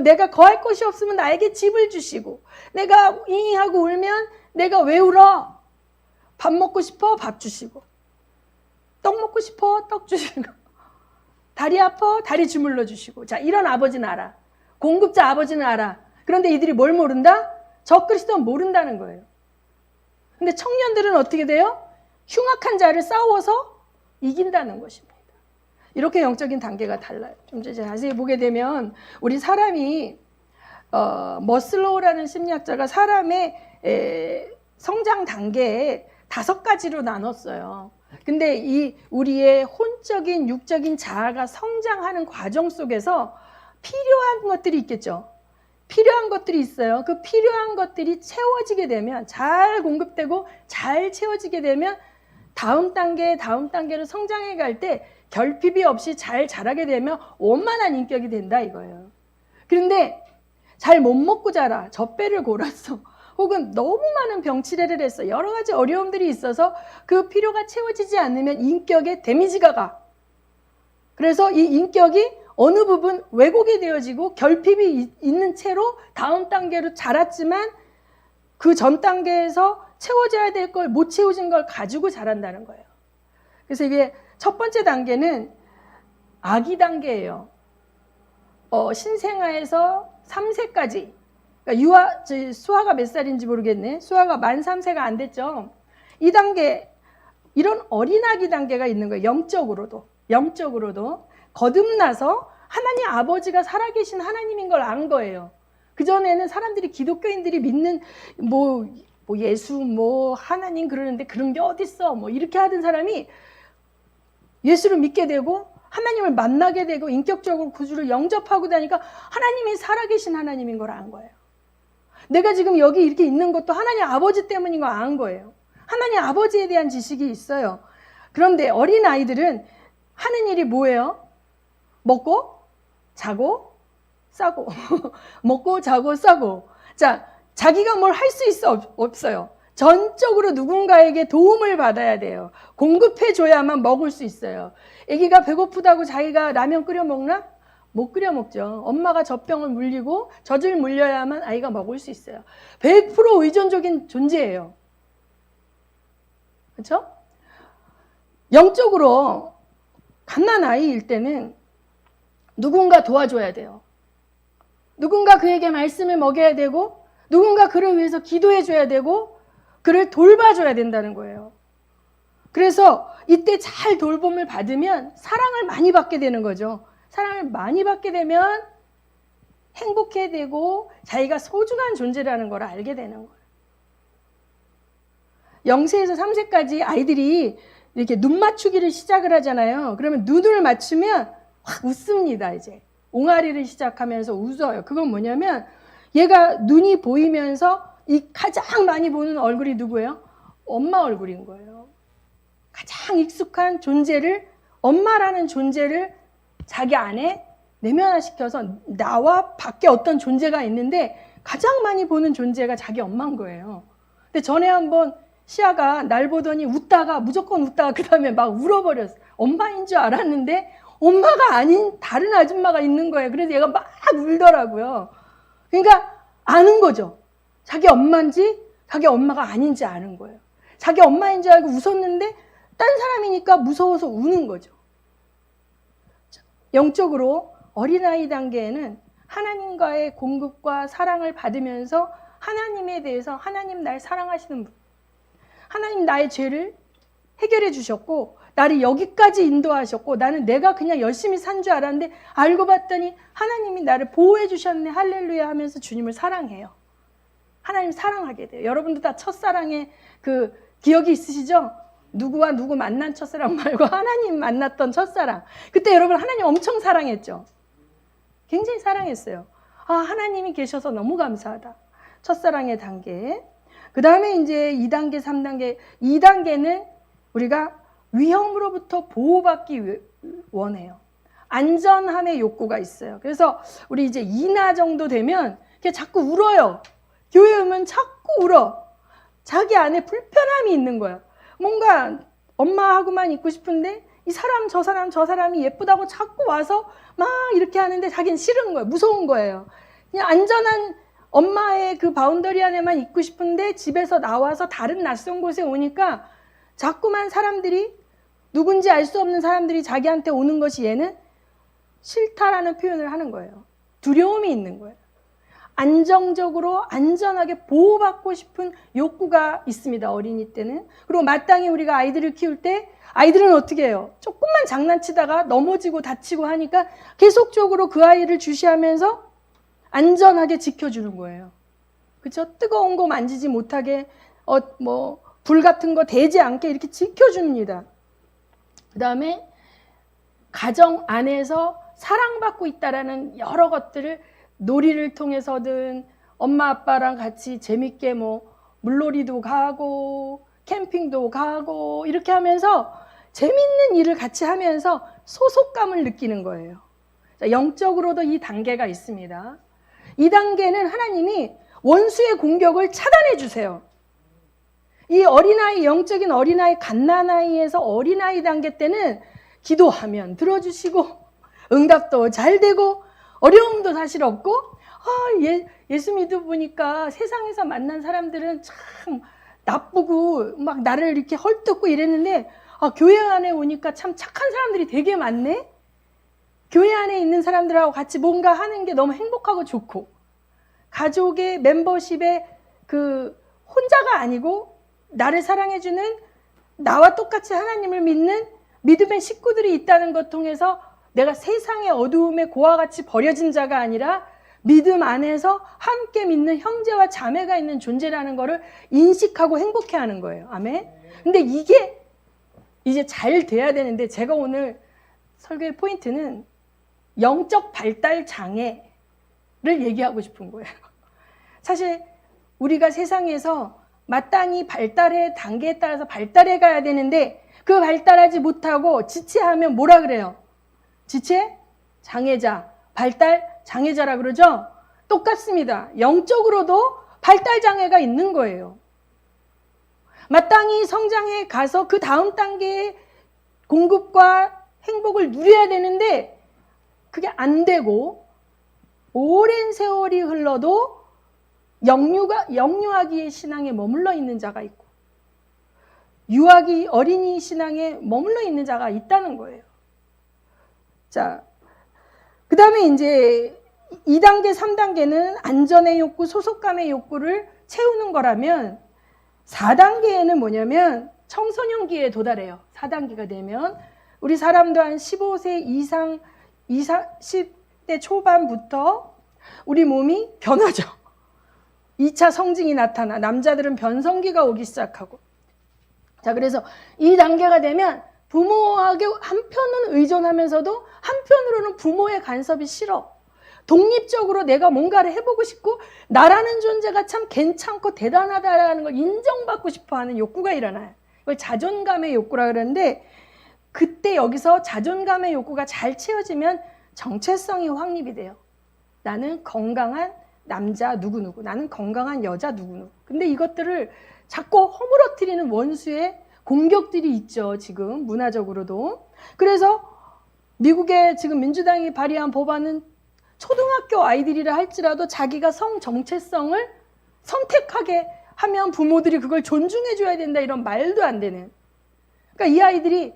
내가 거할 곳이 없으면 나에게 집을 주시고, 내가 이 하고 울면 내가 왜 울어? 밥 먹고 싶어? 밥 주시고, 떡 먹고 싶어? 떡 주시고, 다리 아파? 다리 주물러 주시고. 자, 이런 아버지는 알아. 공급자 아버지는 알아. 그런데 이들이 뭘 모른다? 적그리스도는 모른다는 거예요. 근데 청년들은 어떻게 돼요? 흉악한 자를 싸워서 이긴다는 것입니다. 이렇게 영적인 단계가 달라요. 좀 자세히 보게 되면 우리 사람이 머슬로우라는 심리학자가 사람의 성장 단계에 5가지로 나눴어요. 근데 이 우리의 혼적인 육적인 자아가 성장하는 과정 속에서 필요한 것들이 있겠죠. 필요한 것들이 있어요. 그 필요한 것들이 채워지게 되면, 잘 공급되고 잘 채워지게 되면 다음 단계로 성장해 갈 때 결핍이 없이 잘 자라게 되면 원만한 인격이 된다 이거예요. 그런데 잘 못 먹고 자라, 젖배를 골았어, 혹은 너무 많은 병치레를 했어, 여러 가지 어려움들이 있어서 그 필요가 채워지지 않으면 인격에 데미지가 가. 그래서 이 인격이 어느 부분 왜곡이 되어지고 결핍이 있는 채로 다음 단계로 자랐지만 그 전 단계에서 채워져야 될 걸 못 채워진 걸 가지고 자란다는 거예요. 그래서 이게 첫 번째 단계는 아기 단계예요. 신생아에서 3세까지. 그러니까 수아가 몇 살인지 모르겠네. 수아가 만 3세가 안 됐죠. 이 단계, 이런 어린아기 단계가 있는 거예요. 영적으로도 거듭나서 하나님 아버지가 살아계신 하나님인 걸 안 거예요. 그전에는 사람들이, 기독교인들이 믿는 뭐 예수, 하나님 그러는데 그런 게 어딨어, 이렇게 하던 사람이 예수를 믿게 되고 하나님을 만나게 되고 인격적으로 구주를 영접하고 다니까 하나님이 살아계신 하나님인 걸 안 거예요. 내가 지금 여기 이렇게 있는 것도 하나님 아버지 때문인 걸 안 거예요. 하나님 아버지에 대한 지식이 있어요. 그런데 어린 아이들은 하는 일이 뭐예요? 먹고 자고 싸고 먹고 자고 싸고. 자, 자기가 뭘 할 수 있어 없어요. 전적으로 누군가에게 도움을 받아야 돼요. 공급해줘야만 먹을 수 있어요. 아기가 배고프다고 자기가 라면 끓여 먹나? 못 끓여 먹죠. 엄마가 젖병을 물리고 젖을 물려야만 아이가 먹을 수 있어요. 100% 의존적인 존재예요. 그렇죠? 영적으로 갓난아이일 때는 누군가 도와줘야 돼요. 누군가 그에게 말씀을 먹여야 되고, 누군가 그를 위해서 기도해줘야 되고, 그를 돌봐줘야 된다는 거예요. 그래서 이때 잘 돌봄을 받으면 사랑을 많이 받게 되는 거죠. 사랑을 많이 받게 되면 행복해 되고 자기가 소중한 존재라는 걸 알게 되는 거예요. 0세에서 3세까지 아이들이 이렇게 눈 맞추기를 시작을 하잖아요. 그러면 눈을 맞추면 확 웃습니다. 이제 옹알이를 시작하면서 웃어요. 그건 뭐냐면 얘가 눈이 보이면서 이 가장 많이 보는 얼굴이 누구예요? 엄마 얼굴인 거예요. 가장 익숙한 존재를, 엄마라는 존재를 자기 안에 내면화시켜서 나와 밖에 어떤 존재가 있는데 가장 많이 보는 존재가 자기 엄마인 거예요. 근데 전에 한번 시아가 날 보더니 웃다가, 무조건 웃다가 그 다음에 막 울어버렸어. 엄마인 줄 알았는데 엄마가 아닌 다른 아줌마가 있는 거예요. 그래서 얘가 막 울더라고요. 그러니까 아는 거죠. 자기 엄마인지 자기 엄마가 아닌지 아는 거예요. 자기 엄마인 줄 알고 웃었는데 딴 사람이니까 무서워서 우는 거죠. 영적으로 어린아이 단계에는 하나님과의 공급과 사랑을 받으면서 하나님에 대해서 하나님 날 사랑하시는 분, 하나님 나의 죄를 해결해 주셨고 나를 여기까지 인도하셨고 나는 내가 그냥 열심히 산 줄 알았는데 알고 봤더니 하나님이 나를 보호해 주셨네 할렐루야 하면서 주님을 사랑해요. 하나님 사랑하게 돼요. 여러분도 다 첫사랑의 그 기억이 있으시죠? 누구와 누구 만난 첫사랑 말고 하나님 만났던 첫사랑. 그때 여러분 하나님 엄청 사랑했죠? 굉장히 사랑했어요. 아, 하나님이 계셔서 너무 감사하다. 첫사랑의 단계. 그 다음에 이제 2단계, 3단계. 2단계는 우리가 위험으로부터 보호받기 원해요. 안전함의 욕구가 있어요. 그래서 우리 이제 2나 정도 되면 자꾸 울어요. 교회 오면 자꾸 울어. 자기 안에 불편함이 있는 거야. 뭔가 엄마하고만 있고 싶은데 이 사람 저 사람이 예쁘다고 자꾸 와서 막 이렇게 하는데 자기는 싫은 거예요. 무서운 거예요. 그냥 안전한 엄마의 그 바운더리 안에만 있고 싶은데 집에서 나와서 다른 낯선 곳에 오니까 자꾸만 사람들이 누군지 알 수 없는 사람들이 자기한테 오는 것이 얘는 싫다라는 표현을 하는 거예요. 두려움이 있는 거예요. 안정적으로 안전하게 보호받고 싶은 욕구가 있습니다. 어린이 때는. 그리고 마땅히 우리가 아이들을 키울 때 아이들은 어떻게 해요? 조금만 장난치다가 넘어지고 다치고 하니까 계속적으로 그 아이를 주시하면서 안전하게 지켜주는 거예요. 그렇죠? 뜨거운 거 만지지 못하게 불 같은 거 대지 않게 이렇게 지켜줍니다. 그 다음에 가정 안에서 사랑받고 있다라는 여러 것들을 놀이를 통해서든 엄마 아빠랑 같이 재밌게 물놀이도 가고 캠핑도 가고 이렇게 하면서 재밌는 일을 같이 하면서 소속감을 느끼는 거예요. 자, 영적으로도 이 단계가 있습니다. 이 단계는 하나님이 원수의 공격을 차단해 주세요. 이 어린아이, 영적인 어린아이, 갓난아이에서 어린아이 단계 때는 기도하면 들어주시고 응답도 잘 되고 어려움도 사실 없고 예수 믿어보니까 세상에서 만난 사람들은 참 나쁘고 막 나를 이렇게 헐뜯고 이랬는데 교회 안에 오니까 참 착한 사람들이 되게 많네. 교회 안에 있는 사람들하고 같이 뭔가 하는 게 너무 행복하고 좋고 가족의 멤버십에 그 혼자가 아니고 나를 사랑해주는 나와 똑같이 하나님을 믿는 믿음의 식구들이 있다는 것 통해서 내가 세상의 어두움에 고와 같이 버려진 자가 아니라 믿음 안에서 함께 믿는 형제와 자매가 있는 존재라는 것을 인식하고 행복해하는 거예요. 아멘. 근데 이게 이제 잘 돼야 되는데 제가 오늘 설교의 포인트는 영적 발달 장애를 얘기하고 싶은 거예요. 사실 우리가 세상에서 마땅히 발달의 단계에 따라서 발달해 가야 되는데 그 발달하지 못하고 지체하면 뭐라 그래요? 지체? 장애자, 발달 장애자라 그러죠? 똑같습니다. 영적으로도 발달 장애가 있는 거예요. 마땅히 성장해 가서 그 다음 단계의 공급과 행복을 누려야 되는데 그게 안 되고 오랜 세월이 흘러도 영유아기의 신앙에 머물러 있는 자가 있고 유아기 어린이 신앙에 머물러 있는 자가 있다는 거예요. 자, 그 다음에 이제 2단계, 3단계는 안전의 욕구, 소속감의 욕구를 채우는 거라면 4단계에는 뭐냐면 청소년기에 도달해요. 4단계가 되면 우리 사람도 한 15세 이상 10대 초반부터 우리 몸이 변하죠. 2차 성징이 나타나 남자들은 변성기가 오기 시작하고 자, 그래서 이 단계가 되면 부모에게 한편은 의존하면서도 한편으로는 부모의 간섭이 싫어. 독립적으로 내가 뭔가를 해보고 싶고 나라는 존재가 참 괜찮고 대단하다라는 걸 인정받고 싶어하는 욕구가 일어나요. 이걸 자존감의 욕구라 그러는데 그때 여기서 자존감의 욕구가 잘 채워지면 정체성이 확립이 돼요. 나는 건강한 남자 누구누구, 나는 건강한 여자 누구누구. 근데 이것들을 자꾸 허물어뜨리는 원수의 공격들이 있죠. 지금 문화적으로도. 그래서 미국의 지금 민주당이 발의한 법안은 초등학교 아이들이라 할지라도 자기가 성 정체성을 선택하게 하면 부모들이 그걸 존중해 줘야 된다, 이런 말도 안 되는. 그러니까 이 아이들이,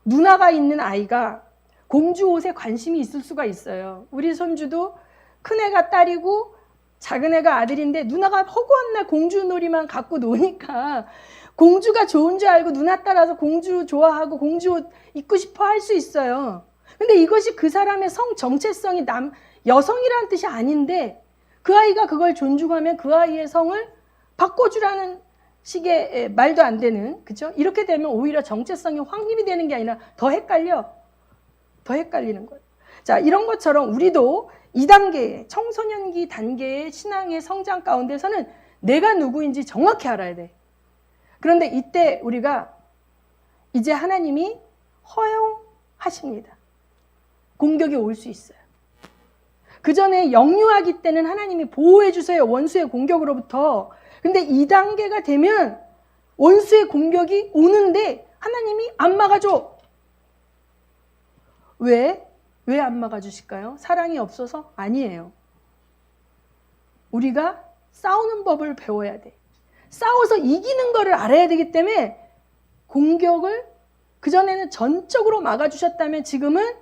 누나가 있는 아이가 공주 옷에 관심이 있을 수가 있어요. 우리 손주도 큰애가 딸이고 작은애가 아들인데 누나가 허구한 날 공주 놀이만 갖고 노니까 공주가 좋은 줄 알고 누나 따라서 공주 좋아하고 공주 옷 입고 싶어 할 수 있어요. 근데 이것이 그 사람의 성 정체성이 여성이라는 뜻이 아닌데 그 아이가 그걸 존중하면 그 아이의 성을 바꿔주라는 식의 말도 안 되는, 그죠? 이렇게 되면 오히려 정체성이 확립이 되는 게 아니라 더 헷갈리는 거예요. 자, 이런 것처럼 우리도 2단계, 청소년기 단계의 신앙의 성장 가운데서는 내가 누구인지 정확히 알아야 돼. 그런데 이때 우리가 이제 하나님이 허용하십니다. 공격이 올 수 있어요. 그 전에 영유아기 때는 하나님이 보호해 주세요. 원수의 공격으로부터. 근데 2단계가 되면 원수의 공격이 오는데 하나님이 안 막아줘. 왜? 왜 안 막아주실까요? 사랑이 없어서? 아니에요. 우리가 싸우는 법을 배워야 돼. 싸워서 이기는 거를 알아야 되기 때문에 공격을 그전에는 전적으로 막아주셨다면 지금은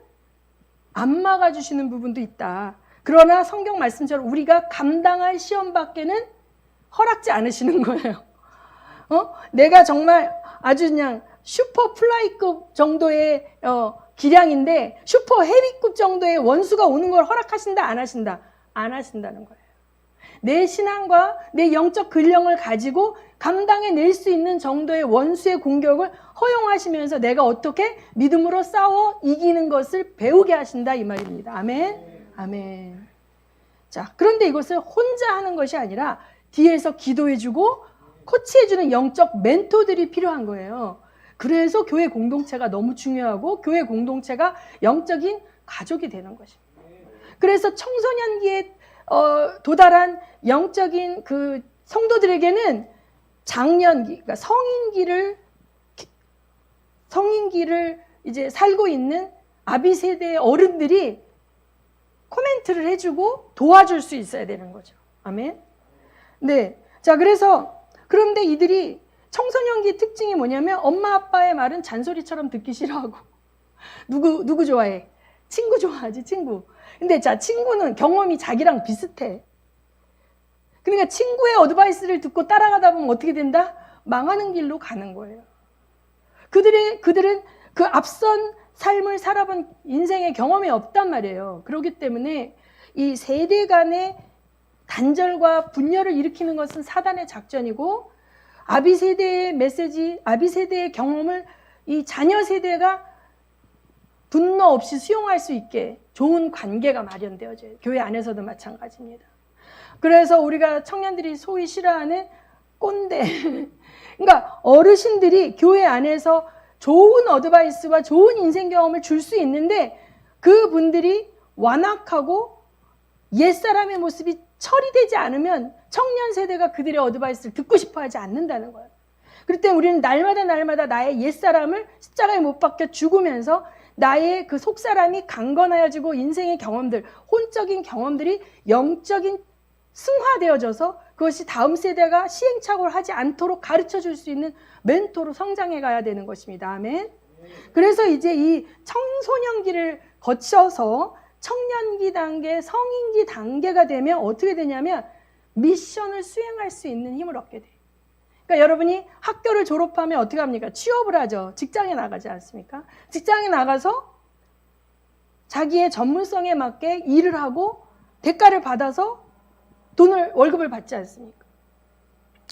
안 막아주시는 부분도 있다. 그러나 성경 말씀처럼 우리가 감당할 시험 밖에는 허락지 않으시는 거예요. 내가 정말 아주 그냥 슈퍼 플라이급 정도의 기량인데 슈퍼 헤비급 정도의 원수가 오는 걸 허락하신다, 안 하신다? 안 하신다는 거예요. 내 신앙과 내 영적 근력을 가지고 감당해낼 수 있는 정도의 원수의 공격을 허용하시면서 내가 어떻게 믿음으로 싸워 이기는 것을 배우게 하신다, 이 말입니다. 아멘. 아멘. 자, 그런데 이것을 혼자 하는 것이 아니라 뒤에서 기도해주고 코치해주는 영적 멘토들이 필요한 거예요. 그래서 교회 공동체가 너무 중요하고 교회 공동체가 영적인 가족이 되는 것입니다. 그래서 청소년기에 도달한 영적인 그 성도들에게는 장년기, 그러니까 성인기를 이제 살고 있는 아비 세대의 어른들이 코멘트를 해주고 도와줄 수 있어야 되는 거죠. 아멘. 네. 자, 그런데 이들이 청소년기 특징이 뭐냐면 엄마 아빠의 말은 잔소리처럼 듣기 싫어하고 누구 좋아해? 친구 좋아하지, 친구. 근데 자, 친구는 경험이 자기랑 비슷해. 그러니까 친구의 어드바이스를 듣고 따라가다 보면 어떻게 된다? 망하는 길로 가는 거예요. 그들은 그 앞선 삶을 살아본 인생의 경험이 없단 말이에요. 그렇기 때문에 이 세대 간의 단절과 분열을 일으키는 것은 사단의 작전이고 아비 세대의 메시지, 아비 세대의 경험을 이 자녀 세대가 분노 없이 수용할 수 있게 좋은 관계가 마련되어져요. 교회 안에서도 마찬가지입니다. 그래서 우리가 청년들이 소위 싫어하는 꼰대. 그러니까 어르신들이 교회 안에서 좋은 어드바이스와 좋은 인생 경험을 줄 수 있는데 그분들이 완악하고 옛사람의 모습이 처리되지 않으면 청년 세대가 그들의 어드바이스를 듣고 싶어 하지 않는다는 거예요. 그럴 때 우리는 날마다 나의 옛사람을 십자가에 못 박혀 죽으면서 나의 그 속사람이 강건하여지고 인생의 경험들, 혼적인 경험들이 영적인 승화되어져서 그것이 다음 세대가 시행착오를 하지 않도록 가르쳐 줄 수 있는 멘토로 성장해 가야 되는 것입니다. 아멘. 그래서 이제 이 청소년기를 거쳐서 청년기 단계, 성인기 단계가 되면 어떻게 되냐면 미션을 수행할 수 있는 힘을 얻게 돼요. 그러니까 여러분이 학교를 졸업하면 어떻게 합니까? 취업을 하죠. 직장에 나가지 않습니까? 직장에 나가서 자기의 전문성에 맞게 일을 하고 대가를 받아서 월급을 받지 않습니까?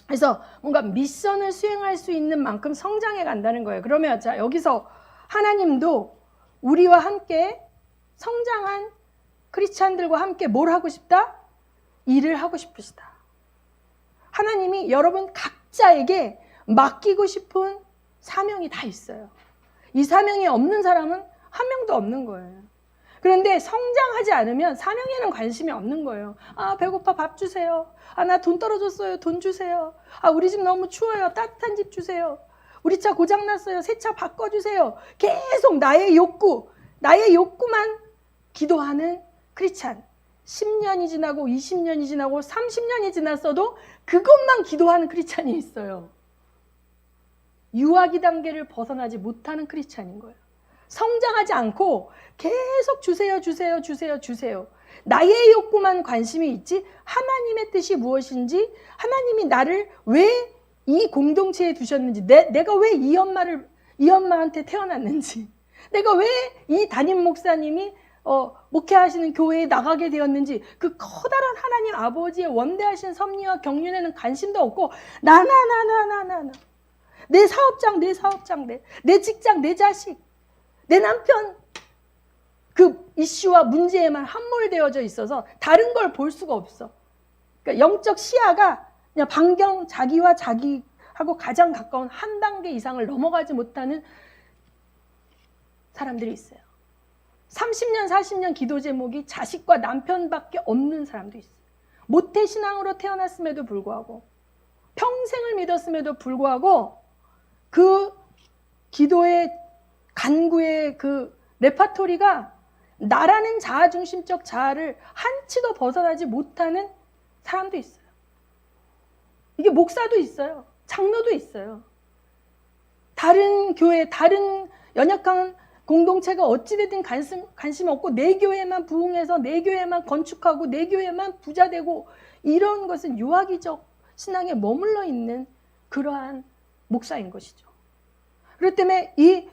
그래서 뭔가 미션을 수행할 수 있는 만큼 성장해 간다는 거예요. 그러면 자, 여기서 하나님도 우리와 함께 성장한 크리스찬들과 함께 뭘 하고 싶다? 일을 하고 싶으시다. 하나님이 여러분 각자에게 맡기고 싶은 사명이 다 있어요. 이 사명이 없는 사람은 한 명도 없는 거예요. 그런데 성장하지 않으면 사명에는 관심이 없는 거예요. 아, 배고파, 밥 주세요. 아, 나 돈 떨어졌어요. 돈 주세요. 아, 우리 집 너무 추워요. 따뜻한 집 주세요. 우리 차 고장났어요. 새 차 바꿔주세요. 계속 나의 욕구만 기도하는 크리스찬. 10년이 지나고 20년이 지나고 30년이 지났어도 그것만 기도하는 크리스찬이 있어요. 유아기 단계를 벗어나지 못하는 크리스찬인 거예요. 성장하지 않고 계속 주세요, 주세요, 주세요, 주세요. 나의 욕구만 관심이 있지 하나님의 뜻이 무엇인지, 하나님이 나를 왜 이 공동체에 두셨는지, 내가 왜 이 엄마한테 태어났는지, 내가 왜 이 담임 목사님이 목회하시는 교회에 나가게 되었는지, 그 커다란 하나님 아버지의 원대하신 섭리와 경륜에는 관심도 없고 나 내 사업장, 내 직장, 내 자식, 내 남편, 그 이슈와 문제에만 함몰되어져 있어서 다른 걸 볼 수가 없어. 그러니까 영적 시야가 그냥 반경, 자기와 자기하고 가장 가까운 한 단계 이상을 넘어가지 못하는 사람들이 있어요. 30년, 40년 기도 제목이 자식과 남편밖에 없는 사람도 있어요. 모태신앙으로 태어났음에도 불구하고, 평생을 믿었음에도 불구하고, 그 기도의 간구의 그 레파토리가 나라는 자아중심적 자아를 한치도 벗어나지 못하는 사람도 있어요. 이게 목사도 있어요. 장로도 있어요. 다른 교회, 다른 연약한 공동체가 어찌되든 관심 없고 내 교회만 부흥해서 내 교회만 건축하고 내 교회만 부자 되고, 이런 것은 유아기적 신앙에 머물러 있는 그러한 목사인 것이죠. 그렇기 때문에 이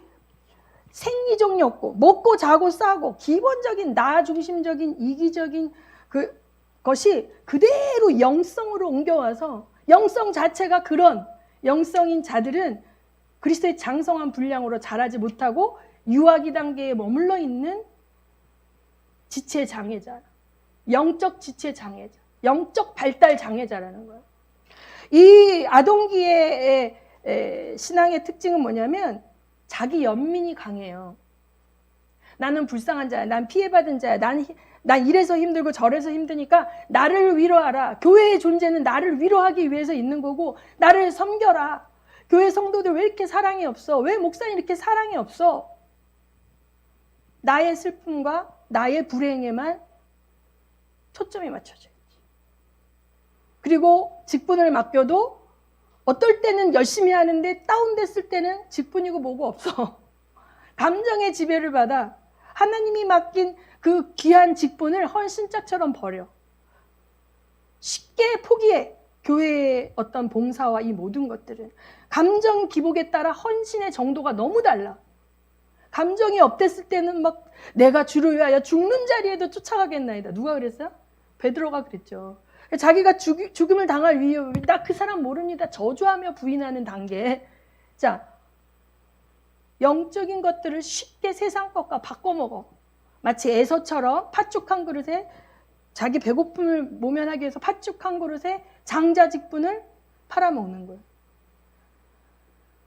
생리적 욕구, 먹고 자고 싸고 기본적인 나 중심적인 이기적인 그것이 그대로 영성으로 옮겨와서, 영성 자체가 그런 영성인 자들은 그리스도의 장성한 분량으로 자라지 못하고 유아기 단계에 머물러 있는 지체 장애자, 영적 지체 장애자, 영적 발달 장애자라는 거예요. 이 아동기의 신앙의 특징은 뭐냐면 자기 연민이 강해요. 나는 불쌍한 자야, 난 피해받은 자야, 난 이래서 힘들고 저래서 힘드니까 나를 위로하라. 교회의 존재는 나를 위로하기 위해서 있는 거고, 나를 섬겨라. 교회 성도들 왜 이렇게 사랑이 없어? 왜 목사님 이렇게 사랑이 없어? 나의 슬픔과 나의 불행에만 초점이 맞춰져 있지. 그리고 직분을 맡겨도 어떨 때는 열심히 하는데 다운됐을 때는 직분이고 뭐고 없어. 감정의 지배를 받아 하나님이 맡긴 그 귀한 직분을 헌신짝처럼 버려. 쉽게 포기해. 교회의 어떤 봉사와 이 모든 것들은 감정 기복에 따라 헌신의 정도가 너무 달라. 감정이 업됐을 때는 막 내가 주를 위하여 죽는 자리에도 쫓아가겠나이다. 누가 그랬어요? 베드로가 그랬죠. 자기가 죽음을 당할 위협, 나 그 사람 모릅니다. 저주하며 부인하는 단계. 자, 영적인 것들을 쉽게 세상 것과 바꿔먹어. 마치 에서처럼 팥죽 한 그릇에, 자기 배고픔을 모면하기 위해서 팥죽 한 그릇에 장자 직분을 팔아먹는 거예요.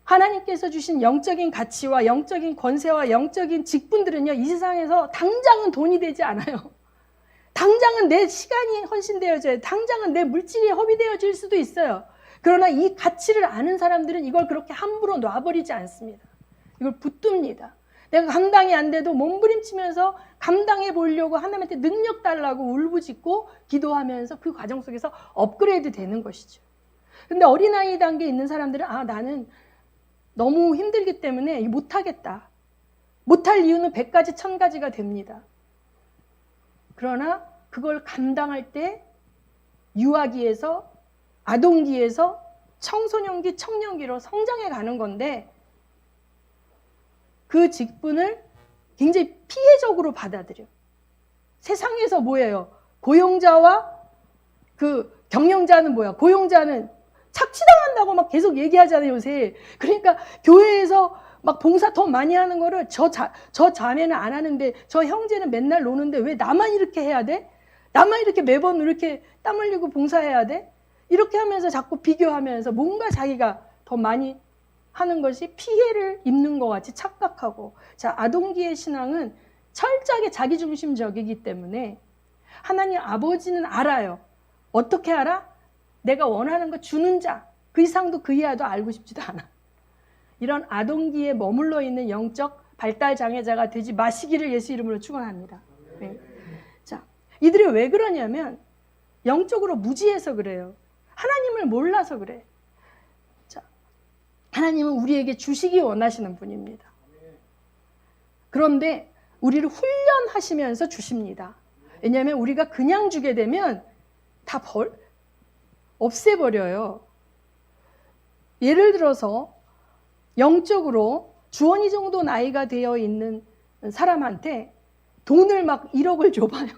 하나님께서 주신 영적인 가치와 영적인 권세와 영적인 직분들은요, 이 세상에서 당장은 돈이 되지 않아요. 당장은 내 시간이 헌신되어져요. 당장은 내 물질이 허비되어질 수도 있어요. 그러나 이 가치를 아는 사람들은 이걸 그렇게 함부로 놔버리지 않습니다. 이걸 붙듭니다. 내가 감당이 안 돼도 몸부림치면서 감당해 보려고 하나님한테 능력 달라고 울부짖고 기도하면서 그 과정 속에서 업그레이드 되는 것이죠. 근데 어린아이 단계에 있는 사람들은 나는 너무 힘들기 때문에 못하겠다. 못할 이유는 100가지 1000가지가 됩니다. 그러나 그걸 감당할 때 유아기에서 아동기에서 청소년기, 청년기로 성장해 가는 건데, 그 직분을 굉장히 피해적으로 받아들여. 세상에서 뭐예요? 고용자와 그 경영자는 뭐야? 고용자는 착취당한다고 막 계속 얘기하잖아요, 요새. 그러니까 교회에서 막 봉사 더 많이 하는 거를 저 자매는 안 하는데, 저 형제는 맨날 노는데 왜 나만 이렇게 해야 돼? 나만 이렇게 매번 이렇게 땀 흘리고 봉사해야 돼? 이렇게 하면서 자꾸 비교하면서 뭔가 자기가 더 많이 하는 것이 피해를 입는 것 같이 착각하고. 자, 아동기의 신앙은 철저하게 자기중심적이기 때문에 하나님 아버지는 알아요. 어떻게 알아? 내가 원하는 거 주는 자, 그 이상도 그 이하도 알고 싶지도 않아. 이런 아동기에 머물러 있는 영적 발달 장애자가 되지 마시기를 예수 이름으로 축원합니다. 네. 자, 이들이 왜 그러냐면 영적으로 무지해서 그래요. 하나님을 몰라서 그래. 자, 하나님은 우리에게 주시기 원하시는 분입니다. 그런데 우리를 훈련하시면서 주십니다. 왜냐하면 우리가 그냥 주게 되면 다 없애버려요. 예를 들어서 영적으로 주원이 정도 나이가 되어 있는 사람한테 돈을 막 1억을 줘봐요.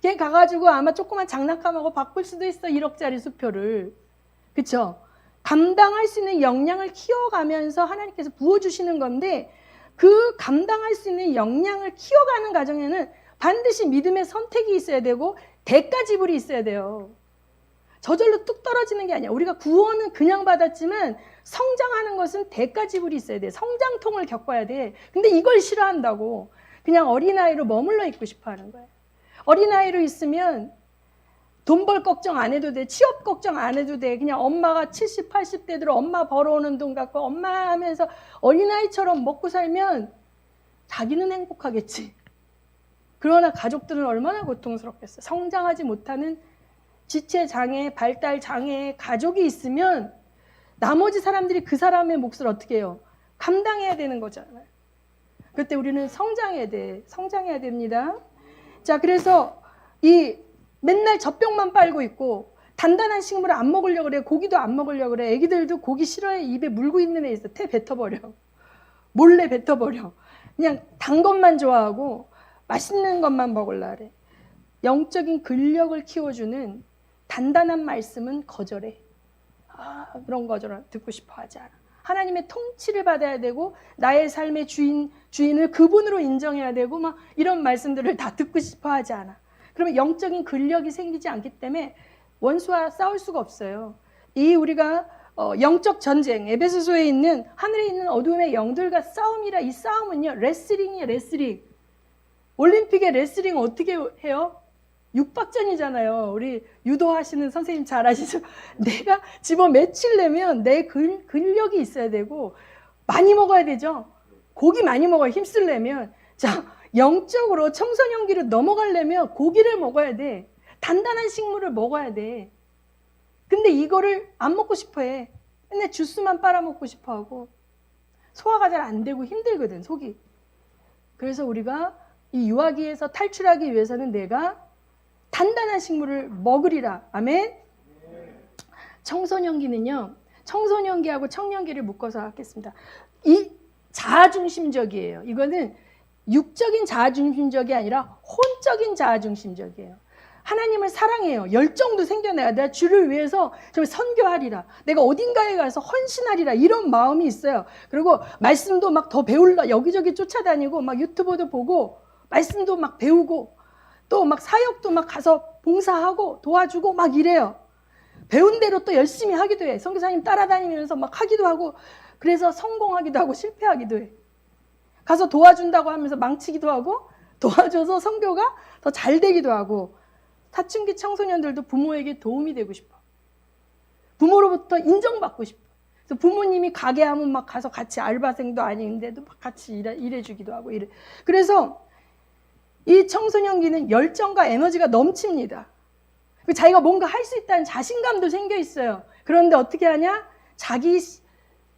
걔 가가지고 아마 조그만 장난감하고 바꿀 수도 있어. 1억짜리 수표를. 그쵸? 감당할 수 있는 역량을 키워가면서 하나님께서 부어주시는 건데, 그 감당할 수 있는 역량을 키워가는 과정에는 반드시 믿음의 선택이 있어야 되고 대가 지불이 있어야 돼요. 저절로 뚝 떨어지는 게 아니야. 우리가 구원은 그냥 받았지만 성장하는 것은 대가 지불이 있어야 돼. 성장통을 겪어야 돼. 근데 이걸 싫어한다고 그냥 어린아이로 머물러 있고 싶어 하는 거예요. 어린아이로 있으면 돈 벌 걱정 안 해도 돼. 취업 걱정 안 해도 돼. 그냥 엄마가 70, 80대 들어 엄마 벌어오는 돈 갖고 엄마 하면서 어린아이처럼 먹고 살면 자기는 행복하겠지. 그러나 가족들은 얼마나 고통스럽겠어. 성장하지 못하는 지체장애, 발달장애, 가족이 있으면 나머지 사람들이 그 사람의 몫을 어떻게 해요? 감당해야 되는 거잖아요. 그때 우리는 성장해야 돼. 성장해야 됩니다. 자, 그래서 이 맨날 젖병만 빨고 있고 단단한 식물을 안 먹으려고 그래. 고기도 안 먹으려고 그래. 애기들도 고기 싫어해. 입에 물고 있는 애 있어. 태 뱉어버려. 몰래 뱉어버려. 그냥 단 것만 좋아하고 맛있는 것만 먹으려고 그래. 영적인 근력을 키워주는 단단한 말씀은 거절해. 그런 거절을 듣고 싶어 하지 않아. 하나님의 통치를 받아야 되고 나의 삶의 주인을 그분으로 인정해야 되고 막 이런 말씀들을 다 듣고 싶어 하지 않아. 그러면 영적인 근력이 생기지 않기 때문에 원수와 싸울 수가 없어요. 이 우리가 영적 전쟁, 에베소서에 있는 하늘에 있는 어둠의 영들과 싸움이라. 이 싸움은요, 레슬링이에요. 레슬링. 올림픽의 레슬링 어떻게 해요? 육박전이잖아요. 우리 유도하시는 선생님 잘 아시죠? 내가 집어 맺히려면 내 근력이 있어야 되고 많이 먹어야 되죠. 고기 많이 먹어야 힘쓰려면. 자, 영적으로 청소년기로 넘어가려면 고기를 먹어야 돼. 단단한 식물을 먹어야 돼. 근데 이거를 안 먹고 싶어 해. 맨날 주스만 빨아먹고 싶어 하고 소화가 잘 안 되고 힘들거든, 속이. 그래서 우리가 이 유아기에서 탈출하기 위해서는 내가 단단한 식물을 먹으리라. 아멘. 청소년기는요, 청소년기하고 청년기를 묶어서 하겠습니다. 이 자아중심적이에요. 이거는 육적인 자아중심적이 아니라 혼적인 자아중심적이에요. 하나님을 사랑해요. 열정도 생겨나요. 내가 주를 위해서 좀 선교하리라. 내가 어딘가에 가서 헌신하리라. 이런 마음이 있어요. 그리고 말씀도 막 더 배울라. 여기저기 쫓아다니고 막 유튜브도 보고 말씀도 막 배우고 또 막 사역도 막 가서 봉사하고 도와주고 막 이래요. 배운 대로 또 열심히 하기도 해. 선교사님 따라다니면서 막 하기도 하고, 그래서 성공하기도 하고 실패하기도 해. 가서 도와준다고 하면서 망치기도 하고 도와줘서 선교가 더 잘 되기도 하고. 사춘기 청소년들도 부모에게 도움이 되고 싶어. 부모로부터 인정받고 싶어. 그래서 부모님이 가게 하면 막 가서 같이, 알바생도 아닌데도 막 같이 일해주기도 하고 이래. 그래서 이 청소년기는 열정과 에너지가 넘칩니다. 자기가 뭔가 할 수 있다는 자신감도 생겨 있어요. 그런데 어떻게 하냐? 자기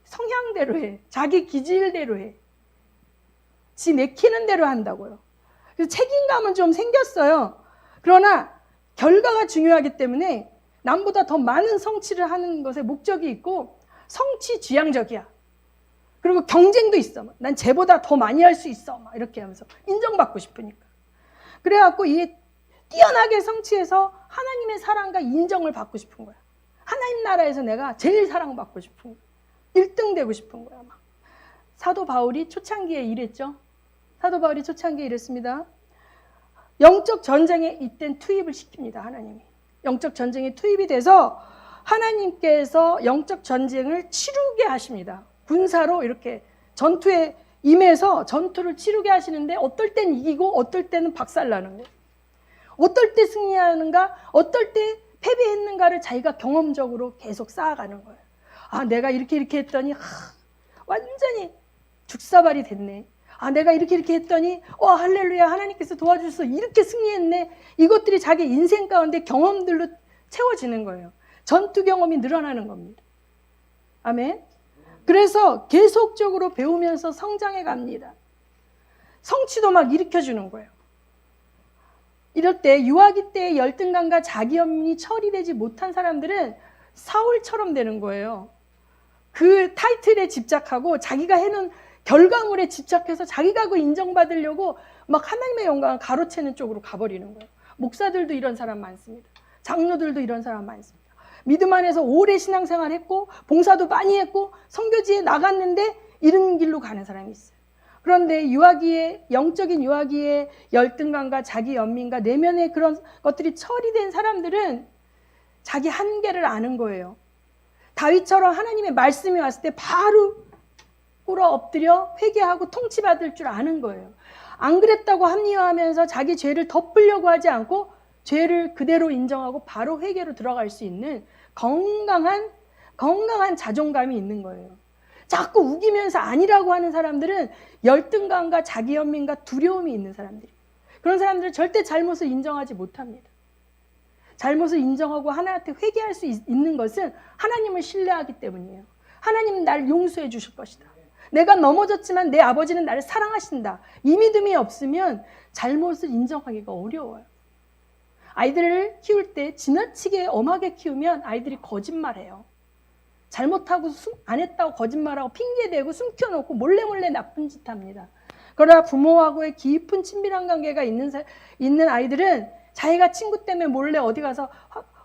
성향대로 해. 자기 기질대로 해. 지 내키는 대로 한다고요. 그래서 책임감은 좀 생겼어요. 그러나 결과가 중요하기 때문에 남보다 더 많은 성취를 하는 것에 목적이 있고 성취 지향적이야. 그리고 경쟁도 있어. 난 쟤보다 더 많이 할 수 있어. 막 이렇게 하면서 인정받고 싶으니까. 그래갖고 이 뛰어나게 성취해서 하나님의 사랑과 인정을 받고 싶은 거야. 하나님 나라에서 내가 제일 사랑받고 싶은 거야. 1등 되고 싶은 거야. 막. 사도 바울이 초창기에 이랬죠. 사도 바울이 초창기에 이랬습니다. 영적 전쟁에 이땐 투입을 시킵니다. 하나님이. 영적 전쟁에 투입이 돼서 하나님께서 영적 전쟁을 치르게 하십니다. 군사로 이렇게 전투에 임해서 전투를 치르게 하시는데 어떨 땐 이기고 어떨 때는 박살나는 거예요. 어떨 때 승리하는가, 어떨 때 패배했는가를 자기가 경험적으로 계속 쌓아가는 거예요. 아, 내가 이렇게 했더니 완전히 죽사발이 됐네. 아, 내가 이렇게 했더니 할렐루야, 하나님께서 도와주셔서 이렇게 승리했네. 이것들이 자기 인생 가운데 경험들로 채워지는 거예요. 전투 경험이 늘어나는 겁니다. 아멘. 그래서 계속적으로 배우면서 성장해 갑니다. 성취도 막 일으켜주는 거예요. 이럴 때 유아기 때의 열등감과 자기연민이 처리되지 못한 사람들은 사울처럼 되는 거예요. 그 타이틀에 집착하고 자기가 해놓은 결과물에 집착해서 자기가 그 인정받으려고 막 하나님의 영광을 가로채는 쪽으로 가버리는 거예요. 목사들도 이런 사람 많습니다. 장로들도 이런 사람 많습니다. 믿음 안에서 오래 신앙생활 했고 봉사도 많이 했고 선교지에 나갔는데 이런 길로 가는 사람이 있어요. 그런데 영적인 유아기의 열등감과 자기 연민과 내면의 그런 것들이 처리된 사람들은 자기 한계를 아는 거예요. 다윗처럼 하나님의 말씀이 왔을 때 바로 꿇어 엎드려 회개하고 통치받을 줄 아는 거예요. 안 그랬다고 합리화하면서 자기 죄를 덮으려고 하지 않고 죄를 그대로 인정하고 바로 회개로 들어갈 수 있는 건강한 자존감이 있는 거예요. 자꾸 우기면서 아니라고 하는 사람들은 열등감과 자기연민과 두려움이 있는 사람들이에요. 그런 사람들은 절대 잘못을 인정하지 못합니다. 잘못을 인정하고 하나님한테 회개할 수 있는 것은 하나님을 신뢰하기 때문이에요. 하나님은 나를 용서해 주실 것이다. 내가 넘어졌지만 내 아버지는 나를 사랑하신다. 이 믿음이 없으면 잘못을 인정하기가 어려워요. 아이들을 키울 때 지나치게 엄하게 키우면 아이들이 거짓말해요. 잘못하고 안 했다고 거짓말하고 핑계대고 숨겨놓고 몰래 나쁜 짓 합니다. 그러나 부모하고의 깊은 친밀한 관계가 있는 아이들은 자기가 친구 때문에 몰래 어디 가서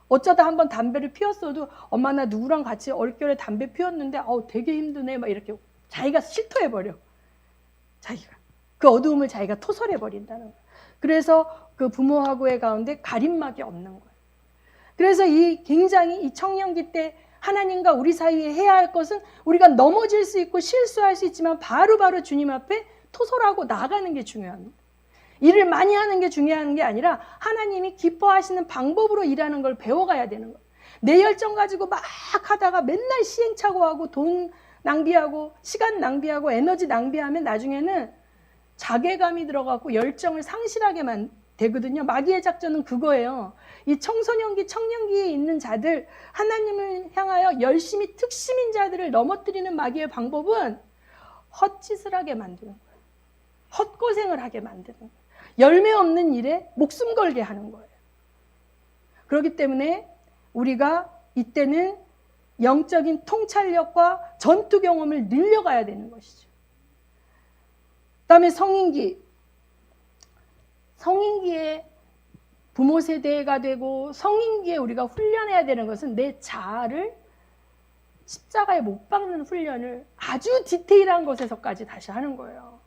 어쩌다 한번 담배를 피웠어도 엄마 나 누구랑 같이 얼결에 담배 피웠는데 되게 힘드네 막 이렇게 자기가 실토해버려. 자기가 그 어두움을 자기가 토설해버린다는 거예요. 그래서 그 부모하고의 가운데 가림막이 없는 거예요. 그래서 굉장히 이 청년기 때 하나님과 우리 사이에 해야 할 것은 우리가 넘어질 수 있고 실수할 수 있지만 바로바로 주님 앞에 토설하고 나가는 게 중요합니다. 일을 많이 하는 게 중요한 게 아니라 하나님이 기뻐하시는 방법으로 일하는 걸 배워가야 되는 거예요. 내 열정 가지고 막 하다가 맨날 시행착오하고 돈 낭비하고 시간 낭비하고 에너지 낭비하면 나중에는 자괴감이 들어가고 열정을 상실하게 되거든요. 마귀의 작전은 그거예요. 이 청소년기, 청년기에 있는 자들, 하나님을 향하여 열심히 특심인 자들을 넘어뜨리는 마귀의 방법은 헛짓을 하게 만드는 거예요. 헛고생을 하게 만드는 거예요. 열매 없는 일에 목숨 걸게 하는 거예요. 그렇기 때문에 우리가 이때는 영적인 통찰력과 전투 경험을 늘려가야 되는 것이죠. 그다음에 성인기에 부모 세대가 되고 성인기에 우리가 훈련해야 되는 것은 내 자아를 십자가에 못 박는 훈련을 아주 디테일한 것에서까지 다시 하는 거예요.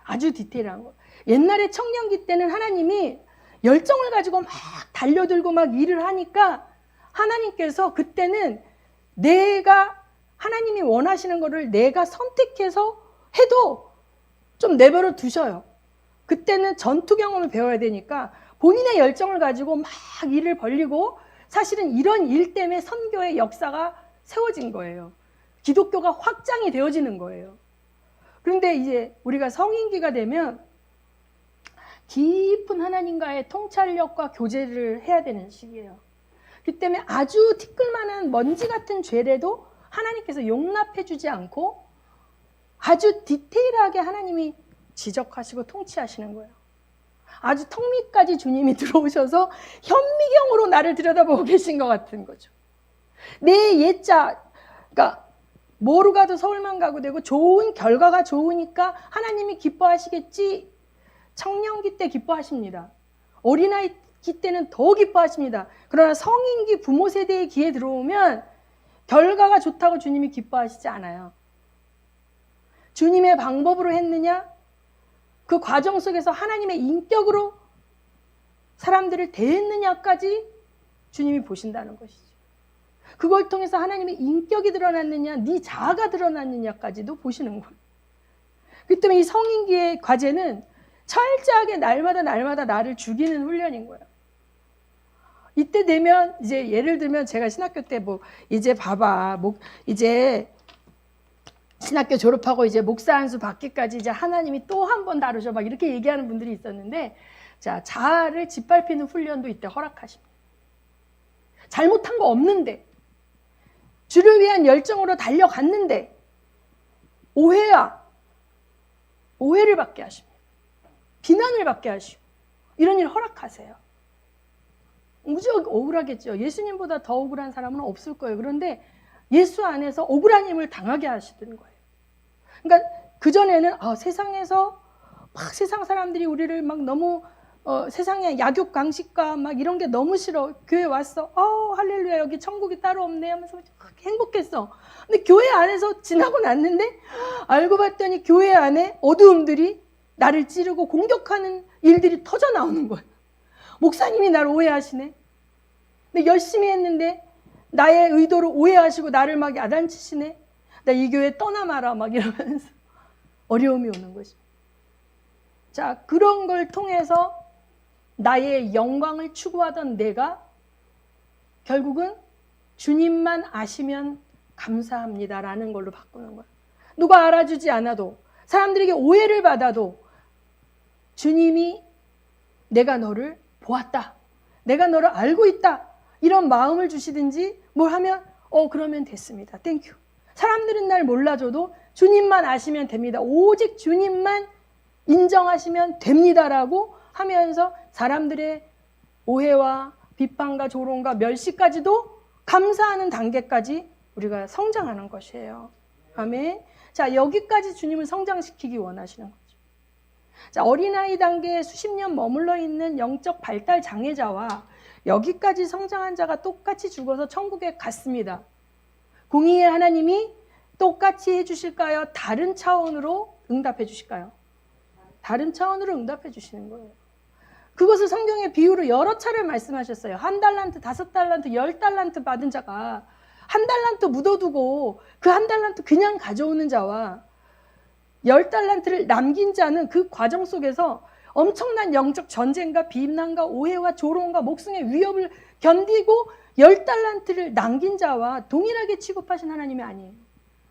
아주 디테일한 거. 옛날에 청년기 때는 하나님이 열정을 가지고 막 달려들고 막 일을 하니까 하나님께서 그때는 하나님이 원하시는 거를 내가 선택해서 해도 좀 내버려 두셔요. 그때는 전투 경험을 배워야 되니까 본인의 열정을 가지고 막 일을 벌리고 사실은 이런 일 때문에 선교의 역사가 세워진 거예요. 기독교가 확장이 되어지는 거예요. 그런데 이제 우리가 성인기가 되면 깊은 하나님과의 통찰력과 교제를 해야 되는 시기예요. 그 때문에 아주 티끌만한 먼지 같은 죄라도 하나님께서 용납해 주지 않고 아주 디테일하게 하나님이 지적하시고 통치하시는 거예요. 아주 턱 밑까지 주님이 들어오셔서 현미경으로 나를 들여다보고 계신 것 같은 거죠. 내 옛자, 그러니까 뭐로 가도 서울만 가고 되고 좋은 결과가 좋으니까 하나님이 기뻐하시겠지. 청년기 때 기뻐하십니다. 어린아이 이때는 더 기뻐하십니다. 그러나 성인기 부모 세대의 기에 들어오면 결과가 좋다고 주님이 기뻐하시지 않아요. 주님의 방법으로 했느냐? 그 과정 속에서 하나님의 인격으로 사람들을 대했느냐까지 주님이 보신다는 것이죠. 그걸 통해서 하나님의 인격이 드러났느냐, 네 자아가 드러났느냐까지도 보시는 거예요. 그렇기 때문에 이 성인기의 과제는 철저하게 날마다 나를 죽이는 훈련인 거예요. 이때 되면 이제 예를 들면 제가 신학교 때 이제 봐봐, 이제 신학교 졸업하고 이제 목사 안수 받기까지 이제 하나님이 또 한 번 다루셔 막 이렇게 얘기하는 분들이 있었는데, 자, 자아를 짓밟히는 훈련도 이때 허락하십니다. 잘못한 거 없는데, 주를 위한 열정으로 달려갔는데 오해를 받게 하십니다. 비난을 받게 하시고 이런 일 허락하세요. 무지하게 억울하겠죠. 예수님보다 더 억울한 사람은 없을 거예요. 그런데 예수 안에서 억울한 힘을 당하게 하시는 거예요. 그러니까 그전에는 세상에서 막 세상 사람들이 우리를 막 너무 세상의 약육 강식과 막 이런 게 너무 싫어. 교회 왔어. 할렐루야, 여기 천국이 따로 없네 하면서 행복했어. 근데 교회 안에서 지나고 났는데 알고 봤더니 교회 안에 어두움들이 나를 찌르고 공격하는 일들이 터져 나오는 거예요. 목사님이 나를 오해하시네. 근데 열심히 했는데 나의 의도를 오해하시고 나를 막 야단치시네. 나 이 교회 떠나마라 막 이러면서 어려움이 오는 것입니다. 자, 그런 걸 통해서 나의 영광을 추구하던 내가 결국은 주님만 아시면 감사합니다라는 걸로 바꾸는 거예요. 누가 알아주지 않아도, 사람들에게 오해를 받아도 주님이 내가 너를 보았다, 내가 너를 알고 있다, 이런 마음을 주시든지 뭘 하면 그러면 됐습니다. 땡큐. 사람들은 날 몰라줘도 주님만 아시면 됩니다. 오직 주님만 인정하시면 됩니다라고 하면서 사람들의 오해와 비판과 조롱과 멸시까지도 감사하는 단계까지 우리가 성장하는 것이에요. 아멘. 자, 여기까지 주님을 성장시키기 원하시는 거죠. 자, 어린아이 단계에 수십 년 머물러 있는 영적 발달 장애자와 여기까지 성장한 자가 똑같이 죽어서 천국에 갔습니다. 공의의 하나님이 똑같이 해주실까요? 다른 차원으로 응답해 주실까요? 다른 차원으로 응답해 주시는 거예요. 그것을 성경의 비유로 여러 차례 말씀하셨어요. 1달란트, 5달란트, 10달란트 받은 자가 1달란트 묻어두고 그 1달란트 그냥 가져오는 자와 10달란트를 남긴 자는 그 과정 속에서 엄청난 영적 전쟁과 비난과 오해와 조롱과 목숨의 위협을 견디고 10달란트를 남긴 자와 동일하게 취급하신 하나님이 아니에요.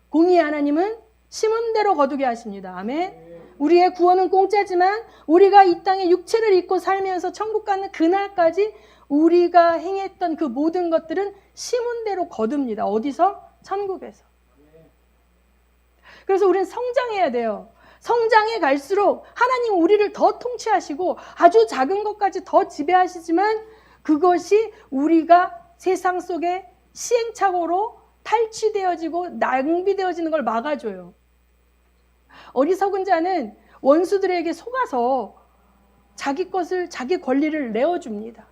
공의의 하나님은 심은 대로 거두게 하십니다. 아멘. 우리의 구원은 공짜지만 우리가 이 땅에 육체를 입고 살면서 천국 가는 그날까지 우리가 행했던 그 모든 것들은 심은 대로 거둡니다. 어디서? 천국에서. 그래서 우리는 성장해야 돼요. 성장해 갈수록 하나님 우리를 더 통치하시고 아주 작은 것까지 더 지배하시지만 그것이 우리가 세상 속에 시행착오로 탈취되어지고 낭비되어지는 걸 막아줘요. 어리석은 자는 원수들에게 속아서 자기 것을, 자기 권리를 내어줍니다.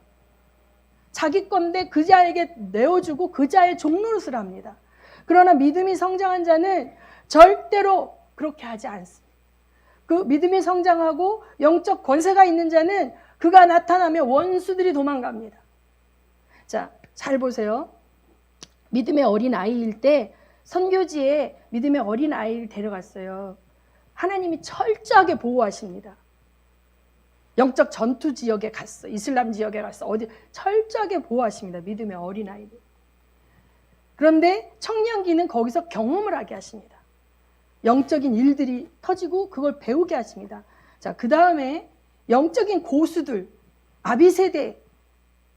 자기 건데 그 자에게 내어주고 그 자의 종노릇을 합니다. 그러나 믿음이 성장한 자는 절대로 그렇게 하지 않습니다. 그 믿음이 성장하고 영적 권세가 있는 자는 그가 나타나면 원수들이 도망갑니다. 자, 잘 보세요. 믿음의 어린아이일 때 선교지에 믿음의 어린아이를 데려갔어요. 하나님이 철저하게 보호하십니다. 영적 전투 지역에 갔어. 이슬람 지역에 갔어. 어디 철저하게 보호하십니다. 믿음의 어린아이들. 그런데 청년기는 거기서 경험을 하게 하십니다. 영적인 일들이 터지고 그걸 배우게 하십니다. 자, 그 다음에 영적인 고수들, 아비세대,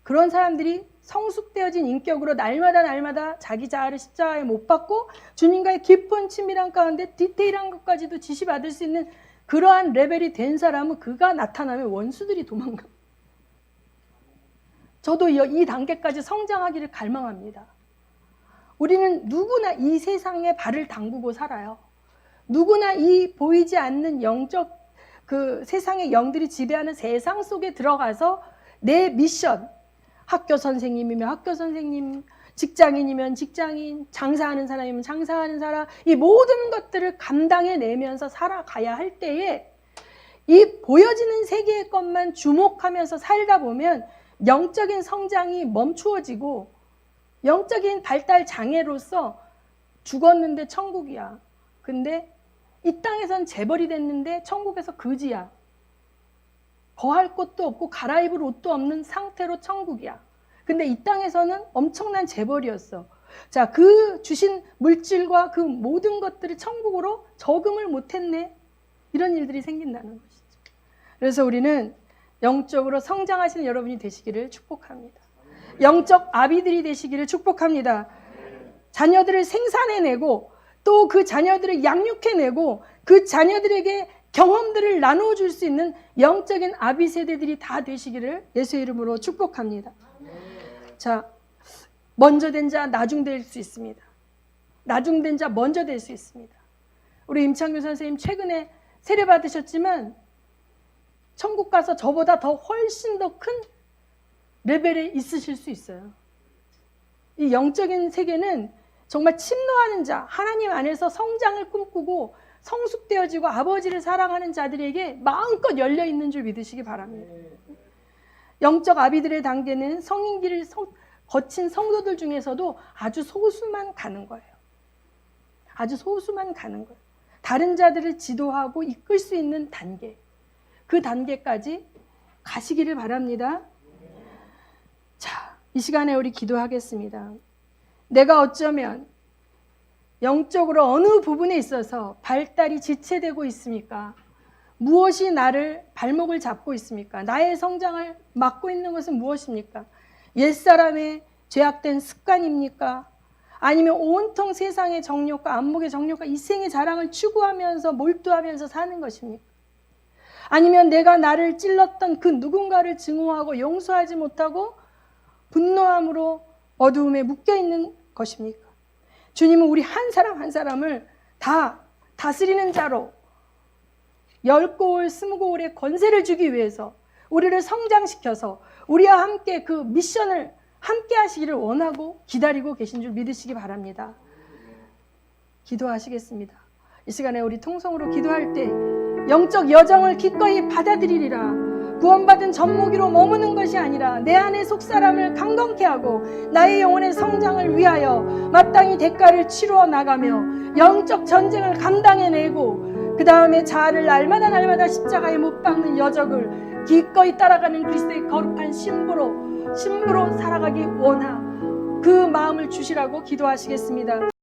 그런 사람들이 성숙되어진 인격으로 날마다 자기 자아를 십자가에 못 박고 주님과의 깊은 친밀한 가운데 디테일한 것까지도 지시받을 수 있는 그러한 레벨이 된 사람은 그가 나타나면 원수들이 도망가. 저도 이 단계까지 성장하기를 갈망합니다. 우리는 누구나 이 세상에 발을 담그고 살아요. 누구나 이 보이지 않는 영적 그 세상의 영들이 지배하는 세상 속에 들어가서 내 미션, 학교 선생님이면 학교 선생님, 직장인이면 직장인, 장사하는 사람이면 장사하는 사람, 이 모든 것들을 감당해내면서 살아가야 할 때에 이 보여지는 세계의 것만 주목하면서 살다 보면 영적인 성장이 멈추어지고 영적인 발달 장애로서 죽었는데 천국이야. 근데 이 땅에선 재벌이 됐는데 천국에서 거지야. 거할 곳도 없고 갈아입을 옷도 없는 상태로 천국이야. 근데 이 땅에서는 엄청난 재벌이었어. 자, 그 주신 물질과 그 모든 것들을 천국으로 저금을 못했네. 이런 일들이 생긴다는 것이죠. 그래서 우리는 영적으로 성장하시는 여러분이 되시기를 축복합니다. 영적 아비들이 되시기를 축복합니다. 자녀들을 생산해내고 또 그 자녀들을 양육해내고 그 자녀들에게 경험들을 나눠줄 수 있는 영적인 아비 세대들이 다 되시기를 예수의 이름으로 축복합니다. 자, 먼저 된 자 나중 될 수 있습니다. 나중 된 자 먼저 될 수 있습니다. 우리 임창규 선생님 최근에 세례 받으셨지만 천국 가서 저보다 더 훨씬 더 큰 레벨에 있으실 수 있어요. 이 영적인 세계는 정말 침노하는 자, 하나님 안에서 성장을 꿈꾸고 성숙되어지고 아버지를 사랑하는 자들에게 마음껏 열려있는 줄 믿으시기 바랍니다. 영적 아비들의 단계는 성인기를 거친 성도들 중에서도 아주 소수만 가는 거예요. 아주 소수만 가는 거예요. 다른 자들을 지도하고 이끌 수 있는 단계, 그 단계까지 가시기를 바랍니다. 자, 이 시간에 우리 기도하겠습니다. 내가 어쩌면 영적으로 어느 부분에 있어서 발달이 지체되고 있습니까? 무엇이 나를 발목을 잡고 있습니까? 나의 성장을 막고 있는 것은 무엇입니까? 옛사람의 죄악된 습관입니까? 아니면 온통 세상의 정욕과 안목의 정욕과 이생의 자랑을 추구하면서 몰두하면서 사는 것입니까? 아니면 내가 나를 찔렀던 그 누군가를 증오하고 용서하지 못하고 분노함으로 어두움에 묶여있는 것입니까? 주님은 우리 한 사람 한 사람을 다 다스리는 자로 10고을 20고을의 권세를 주기 위해서 우리를 성장시켜서 우리와 함께 그 미션을 함께 하시기를 원하고 기다리고 계신 줄 믿으시기 바랍니다. 기도하시겠습니다. 이 시간에 우리 통성으로 기도할 때 영적 여정을 기꺼이 받아들이리라. 구원받은 젖먹이로 머무는 것이 아니라 내 안의 속사람을 강건케 하고 나의 영혼의 성장을 위하여 마땅히 대가를 치루어 나가며 영적 전쟁을 감당해내고 그 다음에 자아를 날마다 십자가에 못 박는 여정을 기꺼이 따라가는 그리스도의 거룩한 신부로 살아가기 원하 그 마음을 주시라고 기도하시겠습니다.